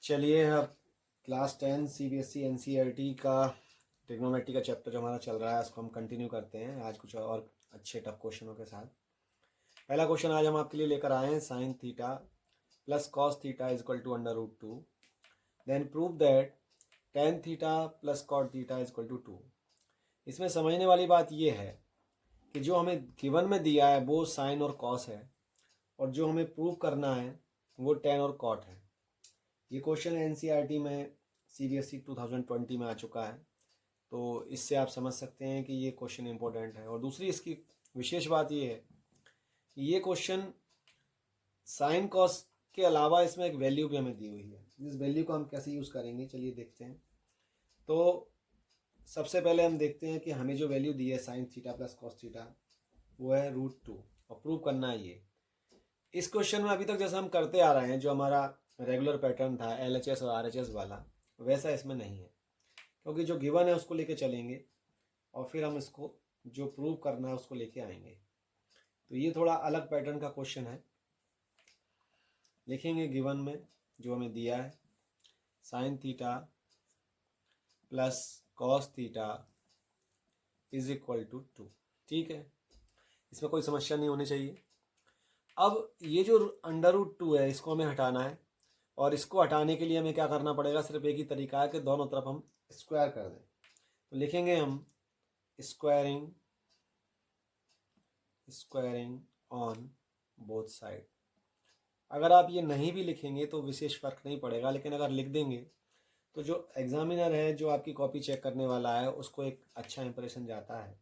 चलिए अब class 10 CBSE NCERT का ट्रिग्नोमेट्री का चैप्टर जो हमारा चल रहा है उसको हम कंटिन्यू करते हैं आज कुछ और अच्छे टफ क्वेश्चनों के साथ। पहला क्वेश्चन आज हम आपके लिए लेकर आए हैं sine theta plus cos theta is equal to under root two, then prove that tan theta plus cot theta is equal to two. इसमें समझने वाली बात यह है कि जो हमें गिवन में दिया है वो साइन और कॉस है और जो हमें प्रूव करना है वो टेन और कॉट है। ये क्वेश्चन एनसीईआरटी में सीबीएसई 2020 में आ चुका है, तो इससे आप समझ सकते हैं कि ये क्वेश्चन इंपॉर्टेंट है। और दूसरी इसकी विशेष बात ये है कि ये क्वेश्चन साइन कॉस के अलावा इसमें एक वैल्यू भी हमें दी हुई है। इस वैल्यू को हम कैसे यूज़ करेंगे चलिए देखते हैं। तो सबसे पहले हम देखते हैं कि हमें जो वैल्यू दी है sine theta plus cos theta वो है रूट टू और प्रूव करना है ये। इस क्वेश्चन में अभी तक जैसा हम करते आ रहे हैं जो हमारा रेगुलर पैटर्न था एलएचएस और आरएचएस वाला, वैसा इसमें नहीं है, क्योंकि जो गिवन है उसको लेके चलेंगे और फिर हम इसको जो प्रूव करना है उसको लेके आएंगे। तो ये थोड़ा अलग पैटर्न का क्वेश्चन है। लिखेंगे गिवन में जो हमें दिया है sine theta plus cos theta is equal to two. ठीक है, इसमें कोई समस्या नहीं होनी चाहिए। अब ये जो अंडर रूट टू है इसको हमें हटाना है और इसको हटाने के लिए हमें क्या करना पड़ेगा, सिर्फ एक ही तरीका है कि दोनों तरफ हम स्क्वायर कर दें। तो लिखेंगे हम स्क्वायरिंग ऑन बोथ साइड। अगर आप ये नहीं भी लिखेंगे तो विशेष फर्क नहीं पड़ेगा, लेकिन अगर लिख देंगे तो जो एग्जामिनर है जो आपकी कॉपी चेक करने वाला है उसको एक अच्छा इंप्रेशन जाता है।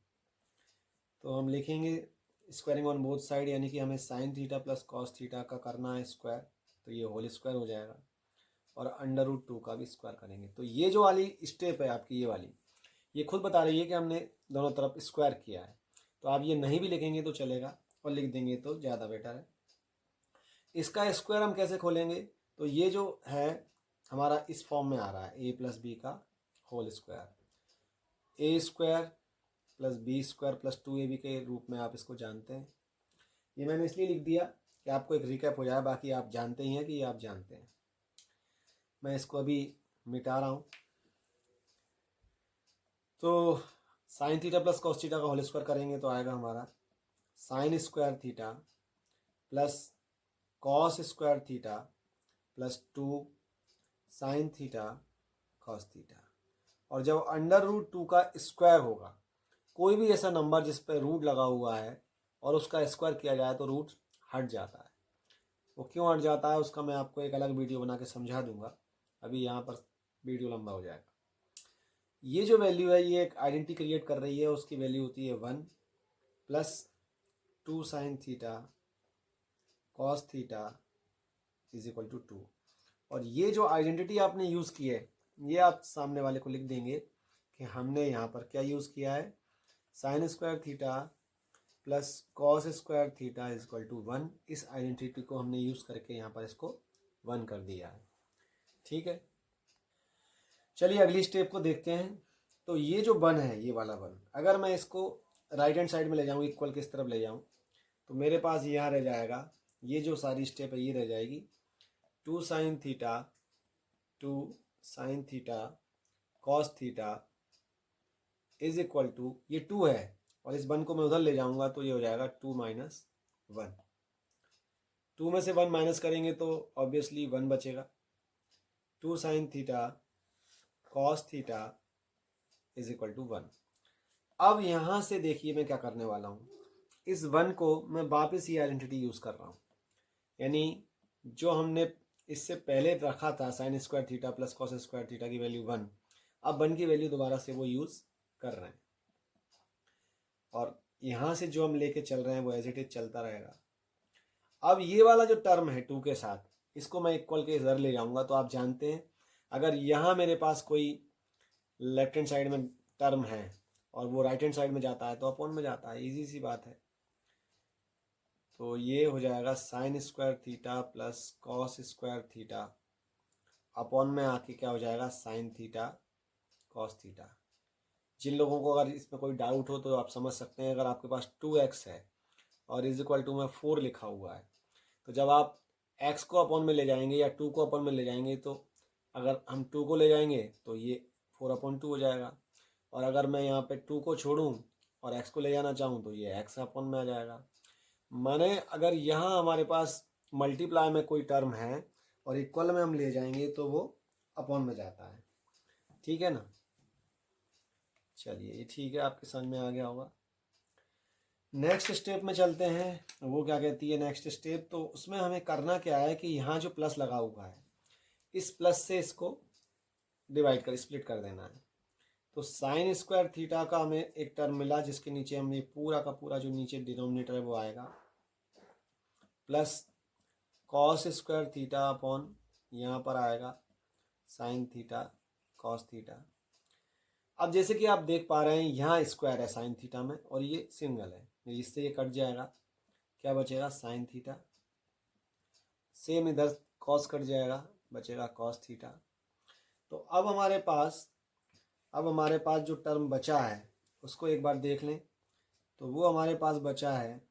तो हम लिखेंगे स्क्वायरिंग ऑन बोथ साइड, यानी कि हमें sign theta plus cos theta का करना है स्क्वायर, तो ये होल स्क्वायर हो जाएगा और अंडर रूट टू का भी स्क्वायर करेंगे। तो ये जो वाली स्टेप है आपकी, ये वाली, ये खुद बता रही है कि हमने दोनों तरफ स्क्वायर किया है। तो आप ये नहीं भी लिखेंगे तो चलेगा और लिख देंगे तो ज़्यादा बेटर है। इसका स्क्वायर हम कैसे खोलेंगे, तो ये जो है हमारा इस फॉर्म में आ रहा है ए प्लस बी का whole square, A square plus B square plus two A B के रूप में आप इसको जानते हैं। ये मैंने इसलिए लिख दिया कि आपको एक रिकैप हो जाए, बाकी आप जानते ही हैं कि ये आप जानते हैं। मैं इसको अभी मिटा रहा हूँ। तो sign theta plus cos theta का होल स्क्वायर करेंगे तो आएगा हमारा sign square theta plus cos square theta plus two sine theta cos theta. और जब अंडर रूट टू का स्क्वायर होगा, कोई भी ऐसा नंबर जिस पर रूट लगा हुआ है और उसका स्क्वायर किया जाए तो रूट हट जाता है। वो क्यों हट जाता है उसका मैं आपको एक अलग वीडियो बना के समझा दूंगा, अभी यहाँ पर वीडियो लंबा हो जाएगा। ये जो वैल्यू है ये एक आइडेंटिटी क्रिएट कर रही है, उसकी वैल्यू होती है 1 plus two sine theta cos theta is equal to two. और ये जो आइडेंटिटी आपने यूज़ की है ये आप सामने वाले को लिख देंगे कि हमने यहाँ पर क्या यूज़ किया है, sine square theta plus cos square theta is equal to 1। इस आइडेंटिटी को हमने यूज़ करके यहाँ पर इसको 1 कर दिया है। ठीक है, चलिए अगली स्टेप को देखते हैं। तो ये जो 1 है, ये वाला 1, अगर मैं इसको राइट हैंड साइड में ले जाऊँ, इक्वल किस तरफ ले जाऊँ, तो मेरे पास यहाँ रह जाएगा, ये जो सारी स्टेप है ये रह जाएगी two sine theta cos theta is equal to, ये 2 है और इस 1 को मैं उधर ले जाऊंगा तो ये हो जाएगा 2 माइनस 1। 2 में से 1 माइनस करेंगे तो ऑब्वियसली 1 बचेगा। Two sine theta cos theta is equal to 1। अब यहाँ से देखिए मैं क्या करने वाला हूँ, इस 1 को मैं वापस ये आइडेंटिटी यूज़ कर रहा हूँ, यानी जो हमने इससे पहले रखा था sign square theta plus cos square theta की वैल्यू 1, अब 1 की वैल्यू दोबारा से वो यूज़ कर रहे हैं और यहाँ से जो हम लेके चल रहे हैं वो एज इट इज चलता रहेगा। अब ये वाला जो टर्म है 2 के साथ, इसको मैं इक्वल के इधर ले जाऊंगा तो आप जानते हैं अगर यहाँ मेरे पास कोई लेफ्ट हैंड साइड में टर्म है और वो राइट हैंड साइड में जाता है तो अपॉन में जाता है, इजी सी बात है। तो ये हो जाएगा sign square theta plus cos square theta upon में आके क्या हो जाएगा साइन थीटा कॉस थीटा। जिन लोगों को अगर इसमें कोई डाउट हो तो आप समझ सकते हैं, अगर आपके पास 2x है और इज इक्वल टू में 4 लिखा हुआ है, तो जब आप x को अपॉन में ले जाएंगे या 2 को अपॉन में ले जाएंगे तो अगर हम 2 को ले जाएंगे तो ये 4/2 हो जाएगा, और अगर मैं यहाँ पे 2 को छोड़ूँ और x को ले जाना चाहूँ तो ये x अपॉन में आ जाएगा। माने अगर यहाँ हमारे पास मल्टीप्लाई में कोई टर्म है और इक्वल में हम ले जाएंगे तो वो अपॉन में जाता है। ठीक है ना, चलिए ये ठीक है, आपके समझ में आ गया होगा। नेक्स्ट स्टेप में चलते हैं, वो क्या कहती है नेक्स्ट स्टेप। तो उसमें हमें करना क्या है कि यहाँ जो प्लस लगा हुआ है इस प्लस से इसको डिवाइड कर स्प्लिट कर देना है। तो साइन स्क्वायर थीटा का हमें एक टर्म मिला जिसके नीचे हमने पूरा का पूरा जो नीचे डिनोमिनेटर है वो आएगा, plus cos square theta upon यहाँ पर आएगा साइन थीटा कॉस थीटा। अब जैसे कि आप देख पा रहे हैं यहाँ स्क्वायर है साइन थीटा में और ये सिंगल है, इससे ये कट जाएगा, क्या बचेगा साइन थीटा। सेम इधर कॉस कट जाएगा, बचेगा कॉस थीटा। तो अब हमारे पास जो टर्म बचा है उसको एक बार देख लें। तो वो हमारे पास बचा है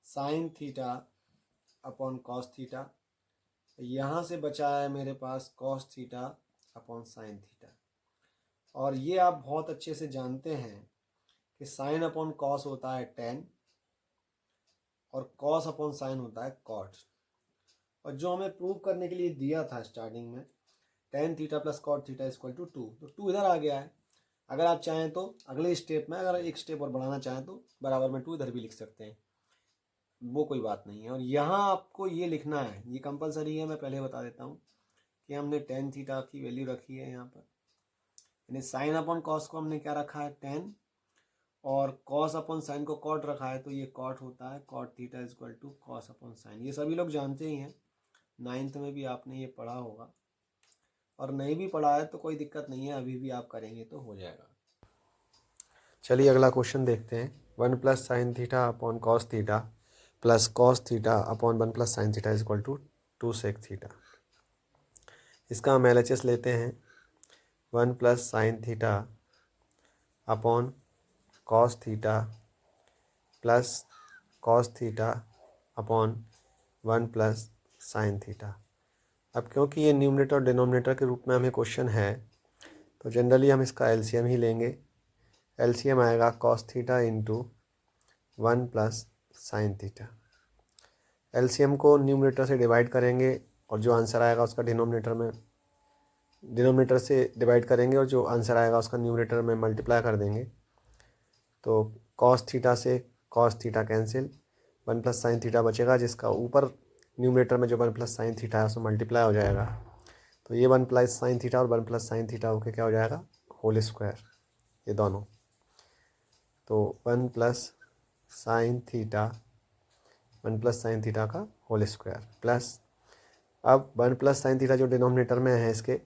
sine theta upon cos theta, यहाँ से बचा है मेरे पास cos theta upon sine theta. और ये आप बहुत अच्छे से जानते हैं कि साइन अपॉन कॉस होता है टेन और कॉस अपॉन साइन होता है कॉट। और जो हमें प्रूव करने के लिए दिया था स्टार्टिंग में tan theta plus cot theta equal to 2, तो 2 इधर आ गया है। अगर आप चाहें तो अगले स्टेप में अगर एक स्टेप और बढ़ाना चाहें तो बराबर में 2 इधर भी लिख सकते हैं, वो कोई बात नहीं है। और यहाँ आपको ये लिखना है, ये कंपलसरी है, मैं पहले बता देता हूँ कि हमने टेन थीटा की वैल्यू रखी है यहाँ पर, यानी साइन अपॉन कॉस को हमने क्या रखा है 10 और कॉस अपॉन साइन को कॉट रखा है, तो ये कॉट होता है cot theta equal to cos upon sine. ये सभी लोग जानते ही हैं, 9th में भी आपने ये पढ़ा होगा, और नहीं भी पढ़ा है तो कोई दिक्कत नहीं है, अभी भी आप करेंगे तो हो जाएगा। चलिए अगला क्वेश्चन देखते हैं। 1 plus sine theta upon cos theta plus cos theta upon 1 plus sine theta equal to 2 sec theta. इसका हम LHS लेते हैं। 1 plus sine theta upon cos theta plus cos theta upon 1 plus sine theta. अब क्योंकि ये numerator और denominator के रूप में हमें क्वेश्चन है तो जनरली हम इसका LCM ही लेंगे। LCM आएगा cos theta into 1 plus sine theta. LCM को न्यूमरेटर से डिवाइड करेंगे और जो आंसर आएगा उसका डिनोमिनेटर से डिवाइड करेंगे और जो आंसर आएगा उसका न्यूमरेटर में मल्टीप्लाई कर देंगे। तो कॉस थीटा से cos theta cancel, 1 plus sine theta बचेगा जिसका ऊपर न्यूमरेटर में जो 1 प्लस साइन थीटा है उसमें मल्टीप्लाई हो जाएगा। तो ये 1 प्लस साइन थीटा और 1 प्लस साइन थीटा होकर क्या हो जाएगा होल स्क्वायर, ये दोनों। तो 1 plus sine theta 1 plus sine theta का होल स्क्वायर प्लस, अब 1 प्लस साइन थीटा जो डिनोमिनेटर में है इसके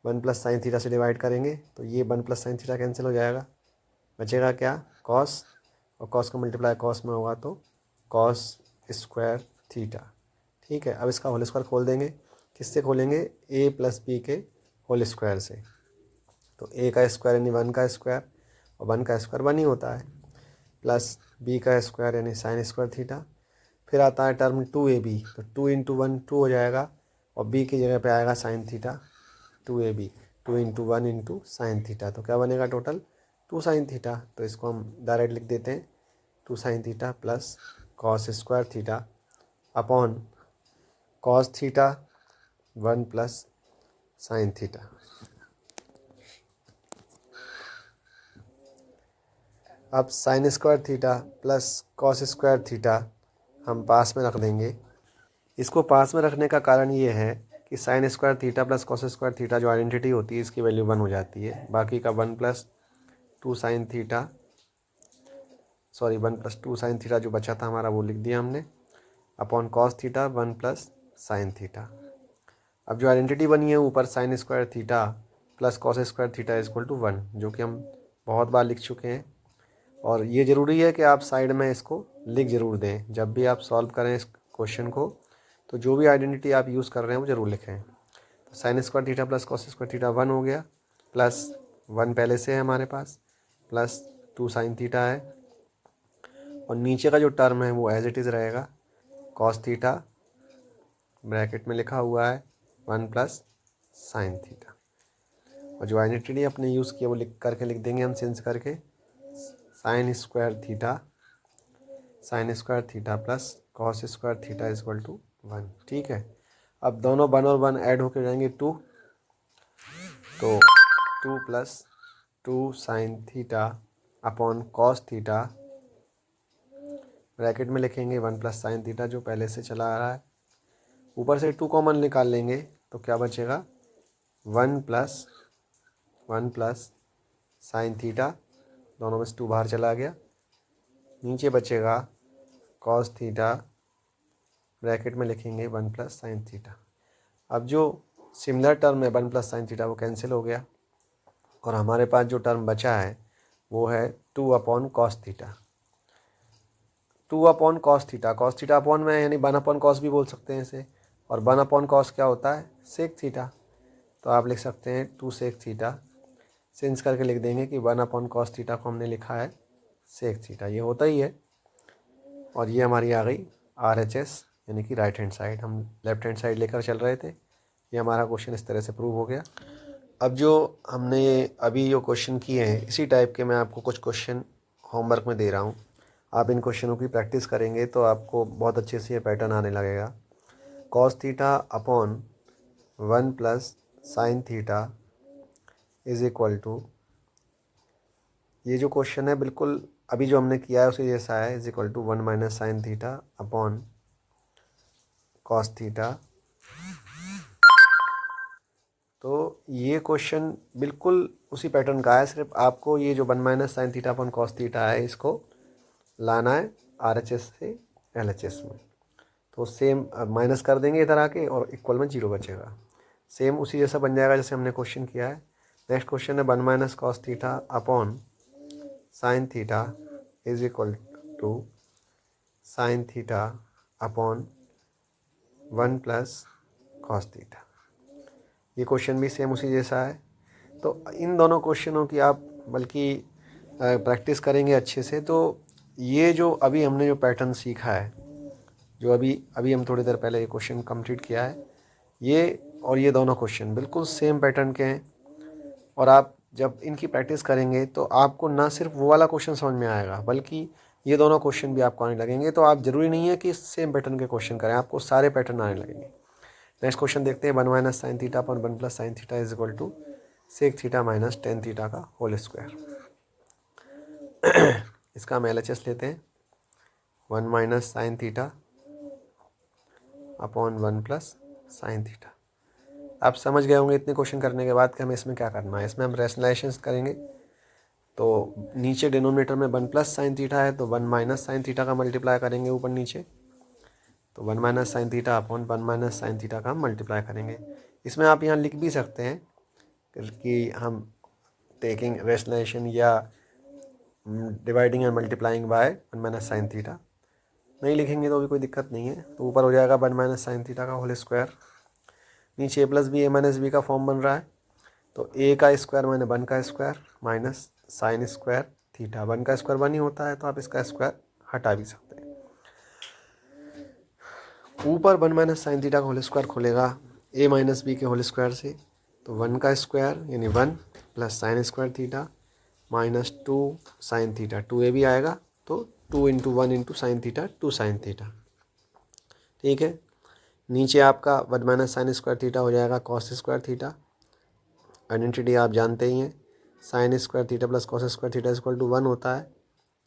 1 प्लस साइन थीटा से डिवाइड करेंगे तो ये 1 प्लस साइन थीटा कैंसिल हो जाएगा, बचेगा क्या कॉस, और कॉस का मल्टीप्लाई कॉस में होगा तो कॉस स्क्वायर थीटा। ठीक है, अब इसका होल स्क्वायर खोल देंगे, किससे खोलेंगे a प्लस बी के होल स्क्वायर से। तो a का स्क्वायर यानी 1 का स्क्वायर और 1 का स्क्वायर 1 ही होता है, प्लस b का स्क्वायर यानी साइन स्क्वायर थीटा। फिर आता है टर्म 2ab, तो 2 इंटू 1 2 हो जाएगा और b की जगह पे आएगा sine theta 2ab, 2 into 1 into sine theta. तो क्या बनेगा टोटल 2 साइन थीटा। तो इसको हम डायरेक्ट लिख देते हैं 2 sine theta plus cos square theta upon cos theta 1 plus sine theta. अब sine square theta plus cos square theta हम पास में रख देंगे। इसको पास में रखने का कारण ये है कि sign square theta plus cos square theta जो आइडेंटिटी होती है इसकी वैल्यू 1 हो जाती है। बाकी का 1 plus 2 sine theta, sorry 1 plus 2 sine theta जो बचा था हमारा वो लिख दिया हमने, upon cos theta 1 plus sine theta. अब जो आइडेंटिटी बनी है ऊपर sine square theta plus cos square theta equal to 1, जो कि हम बहुत बार लिख चुके हैं। और ये ज़रूरी है कि आप साइड में इसको लिख ज़रूर दें जब भी आप सॉल्व करें इस क्वेश्चन को, तो जो भी आइडेंटिटी आप यूज़ कर रहे हैं वो ज़रूर लिखें। तो sign square theta plus cos square theta 1 हो गया, प्लस 1 पहले से है हमारे पास, प्लस 2 साइन थीटा है, और नीचे का जो टर्म है वो एज इट इज़ रहेगा कॉस थीटा ब्रैकेट में लिखा हुआ है 1 प्लस साइन थीटा। और जो आइडेंटिटी अपने यूज़ किया वो लिख देंगे हम चेंज करके, sine square theta plus cos square theta is equal to 1। ठीक है, अब दोनों 1 और 1 ऐड होकर जाएंगे 2, तो 2 plus 2 sine theta upon cos theta, bracket में लिखेंगे 1 प्लस साइन थीटा जो पहले से चला आ रहा है, ऊपर से 2 कॉमन निकाल लेंगे तो क्या बचेगा 1 प्लस साइन थीटा, दोनों में से 2 बाहर चला गया, नीचे बचेगा कॉस थीटा, ब्रैकेट में लिखेंगे 1 प्लस साइन थीटा। अब जो सिमिलर टर्म है 1 प्लस साइन थीटा वो कैंसिल हो गया और हमारे पास जो टर्म बचा है वो है 2 upon cos theta. 2 upon cos theta upon में यानी 1 अपॉन कॉस भी बोल सकते हैं इसे, और 1 अपॉन कॉस क्या होता है सेक थीटा, तो आप लिख सकते हैं 2 सेक थीटा, चेंज करके लिख देंगे कि 1 अपॉन कॉस थीटा को हमने लिखा है सेक थीटा, ये होता ही है। और ये हमारी आ गई RHS यानी कि राइट हैंड साइड, हम लेफ्ट हैंड साइड लेकर चल रहे थे, ये हमारा क्वेश्चन इस तरह से प्रूव हो गया। अब जो हमने अभी जो क्वेश्चन किए हैं इसी टाइप के मैं आपको कुछ क्वेश्चन होमवर्क में दे रहा हूँ, आप इन क्वेश्चनों की प्रैक्टिस करेंगे तो आपको बहुत अच्छे से ये पैटर्न आने लगेगा। Cos theta upon 1 plus sine theta is equal to, ये जो क्वेश्चन है बिल्कुल अभी जो हमने किया है उसी जैसा है, is equal to 1 minus sine theta upon cos theta. तो ये क्वेश्चन बिल्कुल उसी पैटर्न का है, सिर्फ आपको ये जो 1 minus sine theta upon cos theta है इसको लाना है RHS से LHS में, तो सेम माइनस कर देंगे इधर आके और इक्वल में 0 बचेगा, सेम उसी जैसा बन जाएगा जैसे हमने क्वेश्चन किया है। नेक्स्ट क्वेश्चन है 1 minus cos theta upon sine theta is equal to sine theta upon 1 plus cos theta, ये क्वेश्चन भी सेम उसी जैसा है। तो इन दोनों क्वेश्चनों की आप बल्कि प्रैक्टिस करेंगे अच्छे से, तो ये जो अभी हमने जो पैटर्न सीखा है, जो अभी हम थोड़ी देर पहले ये क्वेश्चन कंप्लीट किया है, ये और ये दोनों क्वेश्चन बिल्कुल सेम पैटर्न के हैं। और आप जब इनकी प्रैक्टिस करेंगे तो आपको ना सिर्फ वो वाला क्वेश्चन समझ में आएगा बल्कि ये दोनों क्वेश्चन भी आपको आने लगेंगे। तो आप ज़रूरी नहीं है कि सेम पैटर्न के क्वेश्चन करें, आपको सारे पैटर्न आने लगेंगे। नेक्स्ट क्वेश्चन देखते हैं 1 minus sine theta upon 1 plus sine theta is equal to sec theta minus tan theta का होल स्क्वायर। इसका हम LHS लेते हैं, 1 minus sine theta upon 1 plus sine theta. आप समझ गए होंगे इतने क्वेश्चन करने के बाद कि हमें इसमें क्या करना है। इसमें हम रेशनलाइजेशन करेंगे, तो नीचे डिनोमिनेटर में 1 प्लस साइन थीटा है तो 1 माइनस साइन थीटा का मल्टीप्लाई करेंगे ऊपर नीचे, तो 1 minus sine theta upon 1 minus sine theta का मल्टीप्लाई करेंगे। इसमें आप यहाँ लिख भी सकते हैं कि हम टेकिंग रेशनलाइजेशन या dividing and multiplying by 1 minus sine theta, नहीं लिखेंगे तो भी कोई दिक्कत नहीं है। तो ऊपर हो जाएगा 1 माइनस साइन थीटा का होल स्क्वायर, नीचे ए प्लस बी ए माइनस बी का फॉर्म बन रहा है, तो ए का स्क्वायर माइनस 1 का square minus sign square theta, 1 का स्क्वायर 1 ही होता है तो आप इसका स्क्वायर हटा भी सकते हैं। ऊपर 1 माइनस साइन थीटा का होल स्क्वायर खुलेगा ए माइनस बी के होल स्क्वायर से, तो 1 का स्क्वायर यानी 1 plus sine square theta minus 2 sine theta, 2a भी आएगा तो 2 into 1 into sine theta 2 sine theta. ठीक है, नीचे आपका 1 माइनस साइन स्क्वायर थीटा हो जाएगा कॉस स्क्वायर थीटा, आइडेंटिटी आप जानते ही हैं, sine square theta plus cos square theta equal to 1 होता है,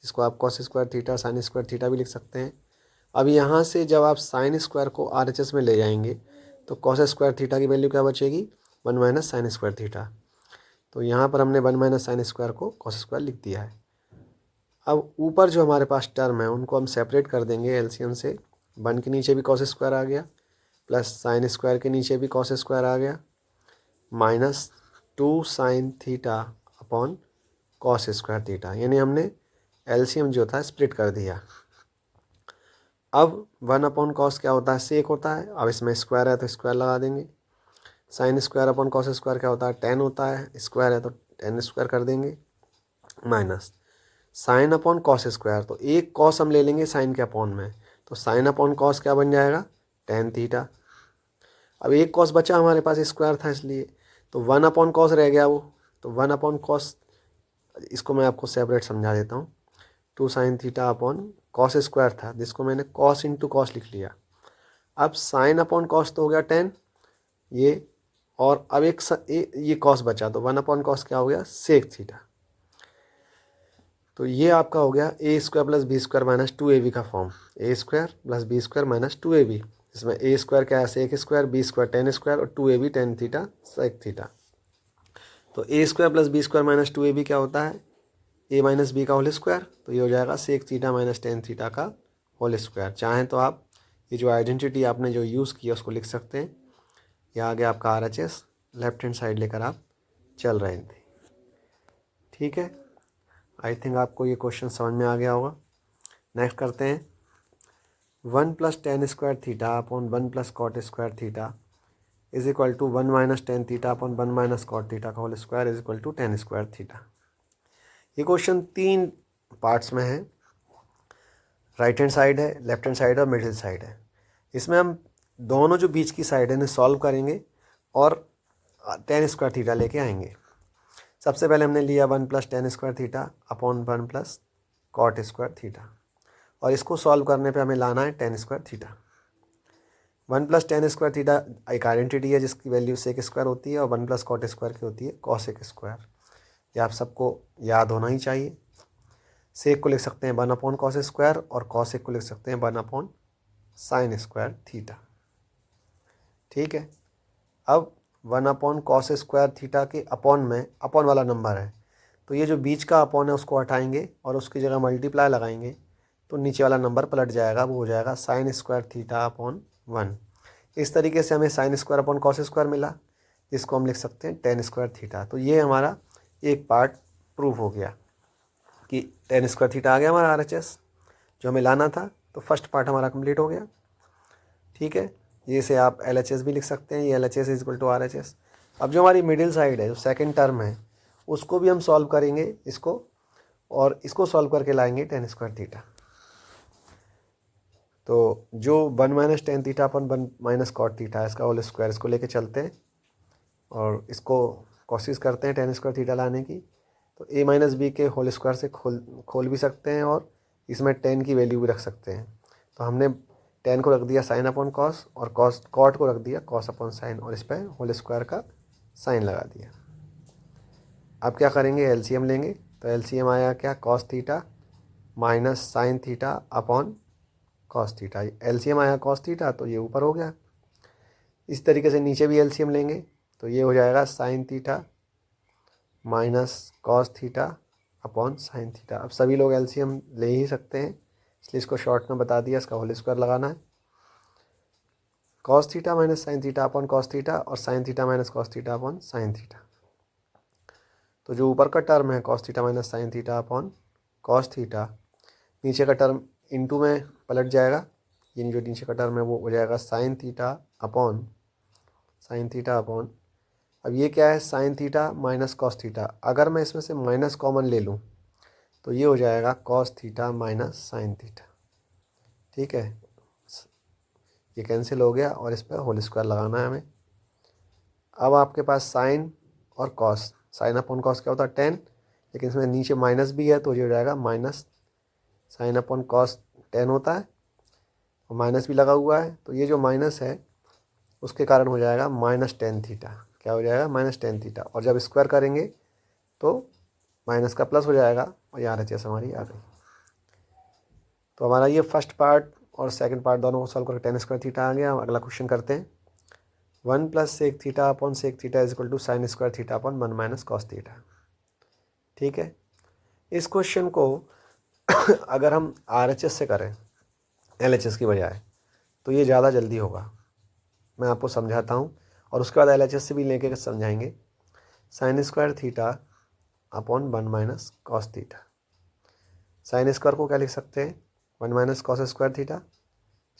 इसको आप cos square theta sine square theta भी लिख सकते हैं। अब यहाँ से जब आप साइन स्क्वायर को RHS में ले जाएंगे तो कॉस स्क्वायर थीटा की वैल्यू क्या बचेगी 1 माइनस साइन स्क्वायर थीटा, तो यहाँ पर हमने 1 माइनस साइन स्क्वायर को कॉस स्क्वायर लिख दिया है। अब ऊपर जो हमारे पास टर्म है उनको हम सेपरेट कर देंगे एलसीएम से, 1 के नीचे भी कॉस स्क्वायर आ गया प्लस साइन स्क्वायर के नीचे भी कॉस स्क्वायर आ गया minus 2 sine theta upon cos square theta, यानी हमने एलसीएम जो था स्प्लिट कर दिया। अब 1 अपॉन कॉस क्या होता है सेक होता है, अब इसमें स्क्वायर है तो स्क्वायर लगा देंगे, sine square upon cos square क्या होता है टेन होता है, स्क्वायर है तो टेन स्क्वायर कर देंगे minus sine upon cos square, तो एक कॉस हम ले लेंगे साइन के अपॉन में, तो साइन अपॉन कॉस क्या बन जाएगा टेन थीटा। अब एक कॉस बचा हमारे पास, स्क्वायर था इसलिए, तो 1/cos रह गया वो, तो 1/cos, इसको मैं आपको सेपरेट समझा देता हूँ। 2 sin θ/cos स्क्वायर था, जिसको मैंने cos इंटू कॉस लिख लिया। अब sin/cos तो हो गया 10 ये, और अब ये cos बचा, तो 1/cos क्या हो गया, sec थीटा। तो ये आपका हो गया a² + b² - 2ab का फॉर्म, a² + b² - 2ab, इसमें a² क्या है, sec square, b² tan square, और 2ab tan theta sec theta. तो a² + b² - 2ab क्या होता है, a - b का होल स्क्वायर, तो ये हो जाएगा sec थीटा - tan थीटा का होल स्क्वायर। चाहें तो आप ये जो आइडेंटिटी आपने जो यूज़ किया उसको लिख सकते हैं। यह आ गया आपका RHS, लेफ्ट हैंड साइड लेकर आप चल रहे थे। ठीक है, आई थिंक आपको ये क्वेश्चन समझ में आ गया होगा। नेक्स्ट करते हैं, 1 + tan square θ/1 + cot square θ is equal to 1 - tan θ/1 - cot θ का whole square is equal to tan square theta. ये क्वेश्चन 3 पार्ट्स में है, राइट हैंड साइड है, लेफ्ट हैंड साइड है और मिडिल साइड है। इसमें हम दोनों जो बीच की साइड है इन्हें सॉल्व करेंगे और tan स्क्वायर थीटा लेके आएंगे। सबसे पहले हमने लिया 1 + tan square θ/1 + cot square theta, और इसको सॉल्व करने पे हमें लाना है tan square theta. 1 + tan square theta एक आइडेंटिटी है जिसकी वैल्यू sec स्क्वायर होती है, और 1 + cot स्क्वायर की होती है cosec स्क्वायर। ये आप सबको याद होना ही चाहिए। sec को लिख सकते हैं 1/cos स्क्वायर, और cosec को लिख सकते हैं 1/sin स्क्वायर थीटा। ठीक है, अब 1/cos स्क्वायर थीटा के अपॉन में अपॉन वाला नंबर है, तो ये जो बीच का अपॉन है उसको हटाएंगे और उसकी जगह मल्टीप्लाई लगाएंगे, तो नीचे वाला नंबर पलट जाएगा, वो हो जाएगा sin स्क्वायर θ/1। इस तरीके से हमें sin square upon cos square मिला, जिसको हम लिख सकते हैं tan स्क्वायर थीटा। तो ये हमारा एक पार्ट प्रूव हो गया कि tan स्क्वायर थीटा आ गया हमारा RHS जो हमें लाना था। तो फर्स्ट पार्ट हमारा कंप्लीट हो गया। ठीक है, ये से आप LHS भी लिख सकते हैं, ये LHS is equal to RHS। अब जो हमारी मिडिल साइड है, जो सेकंड टर्म है, उसको भी हम सॉल्व करेंगे इसको, और इसको सॉल्व करके लाएंगे tan स्क्वायर थीटा। तो जो 1 - tan θ/1 - cot थीटा है, इसका होल स्क्वायर, इसको लेके चलते हैं और इसको कोशिश करते हैं tan स्क्वायर थीटा लाने की। तो a - b के होल स्क्वायर से खोल भी सकते हैं, और इसमें tan की वैल्यू भी रख सकते हैं। तो हमने tan को रख दिया sin/cos, और cot को रख दिया cos/sin, और इस पर होल स्क्वायर का साइन लगा दिया। अब क्या करेंगे, LCM लेंगे। तो LCM आया क्या, cos theta minus sine theta upon cos theta. LCM आया cos थीटा, तो ये ऊपर हो गया। इस तरीके से नीचे भी LCM लेंगे, तो ये हो जाएगा sign theta minus cos theta upon sine theta. अब सभी लोग LCM ले ही सकते हैं, इसलिए इसको शॉर्ट में बता दिया, इसका होल स्क्वायर लगाना है। cos theta minus sine theta upon cos theta, और sine theta minus cos theta upon sine theta. तो जो ऊपर का टर्म है cos theta minus sine theta upon cos theta, नीचे का टर्म इनटू में पलट जाएगा। ये जो नीचे का टर्म है वो हो जाएगा साइन थीटा अपॉन अब ये क्या है, sine theta minus cos theta. अगर मैं इसमें से माइनस कॉमन ले लूँ तो ये हो जाएगा cos theta minus sine theta. ठीक है, ये कैंसिल हो गया, और इस पर होल स्क्वायर लगाना है हमें। अब आपके पास साइन और कॉस, साइन अपॉन कॉस क्या होता है 10, लेकिन इसमें नीचे माइनस भी है, तो ये हो जाएगा माइनस साइन अपॉन कॉस 10 होता है, और माइनस भी लगा हुआ है, तो ये जो माइनस है उसके कारण हो जाएगा -10 थीटा। क्या हो जाएगा, -10 थीटा, और जब स्क्वायर करेंगे तो माइनस का प्लस हो जाएगा, और यहाँ RHS हमारी आ गई। तो हमारा ये फर्स्ट पार्ट और सेकंड पार्ट दोनों को सॉल्व करके tan स्क्वायर थीटा आ गया। अगला क्वेश्चन करते हैं, 1 + sec theta upon sec theta is equal to sine square theta upon 1 - cos theta. ठीक है, इस क्वेश्चन को अगर हम RHS से करें LHS की बजाय, तो ये ज़्यादा जल्दी होगा। मैं आपको समझाता हूँ, और उसके बाद LHS से भी लेके समझाएंगे। Sign square theta upon 1 - cos theta. Sine square को क्या लिख सकते हैं, 1 - cos स्क्वायर थीटा।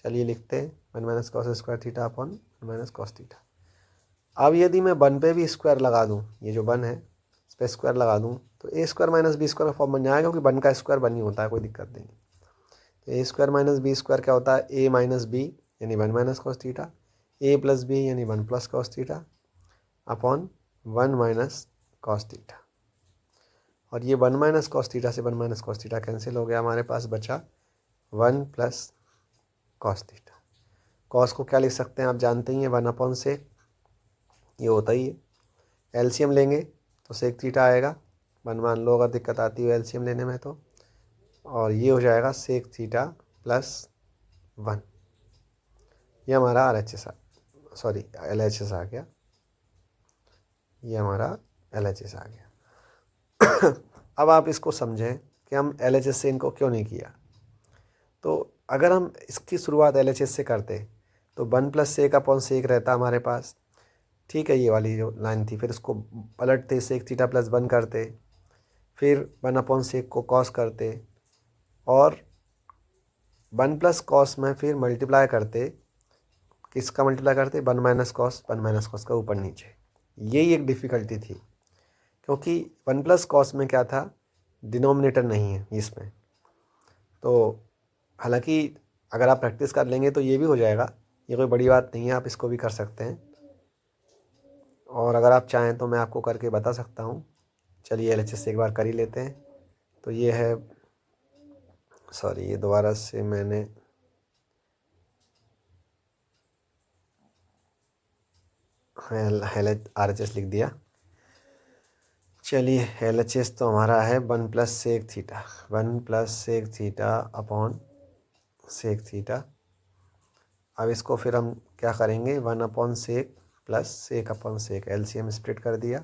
चलिए लिखते हैं 1 - cos square theta upon 1 - cos theta. अब यदि मैं 1 पे भी स्क्वायर लगा दूँ, ये जो 1 है इस पर स्क्वायर लगा दूँ, तो a² - b² का फॉर्म बन जाएगा, क्योंकि 1 का स्क्वायर 1 ही होता है, कोई दिक्कत नहीं। तो a² - b² क्या होता है, a - b यानी 1 - cos थीटा ए प्लस बी यानी 1 plus cos theta upon 1 minus cos theta. और ये 1 माइनस कॉस थीटा से 1 माइनस कॉस थीटा कैंसिल हो गया, हमारे पास बचा 1 प्लस कॉस थीटा। कॉस को क्या लिख सकते हैं आप जानते ही हैं, 1 अपॉन सेक, ये होता ही है। एलसीएम लेंगे तो सेक थीटा आएगा, 1 मान लो अगर दिक्कत आती है एलसीएम लेने में तो, और ये हो जाएगा सेक थीटा प्लस 1। ये हमारा RHS सॉरी LHS आ गया, ये हमारा LHS आ गया। अब आप इसको समझें कि हम LHS से इनको क्यों नहीं किया। तो अगर हम इसकी शुरुआत LHS से करते तो 1 प्लस सेक अपॉन सेक रहता हमारे पास, ठीक है, ये वाली जो लाइन थी, फिर इसको पलटते सेक थीटा प्लस 1 करते, फिर 1 अपॉन सेक को कॉस करते, और 1 प्लस कॉस में फिर मल्टीप्लाई करते, किसका मल्टीप्लाई करते, 1 माइनस कॉस, 1 माइनस कॉस का ऊपर नीचे। यही एक डिफ़िकल्टी थी, क्योंकि 1 प्लस कॉस में क्या था, डिनोमिनेटर नहीं है इसमें। तो हालांकि अगर आप प्रैक्टिस कर लेंगे तो ये भी हो जाएगा, ये कोई बड़ी बात नहीं है, आप इसको भी कर सकते हैं। और अगर आप चाहें तो मैं आपको करके बता सकता हूँ। चलिए LHS से एक बार कर ही लेते हैं। तो ये है, सॉरी ये दोबारा से मैंने RHS लिख दिया। चलिए LHS तो हमारा है 1 plus sec theta, 1 plus sec theta upon sec theta. अब इसको फिर हम क्या करेंगे, 1 upon sec plus sec upon sec, LCM split कर दिया,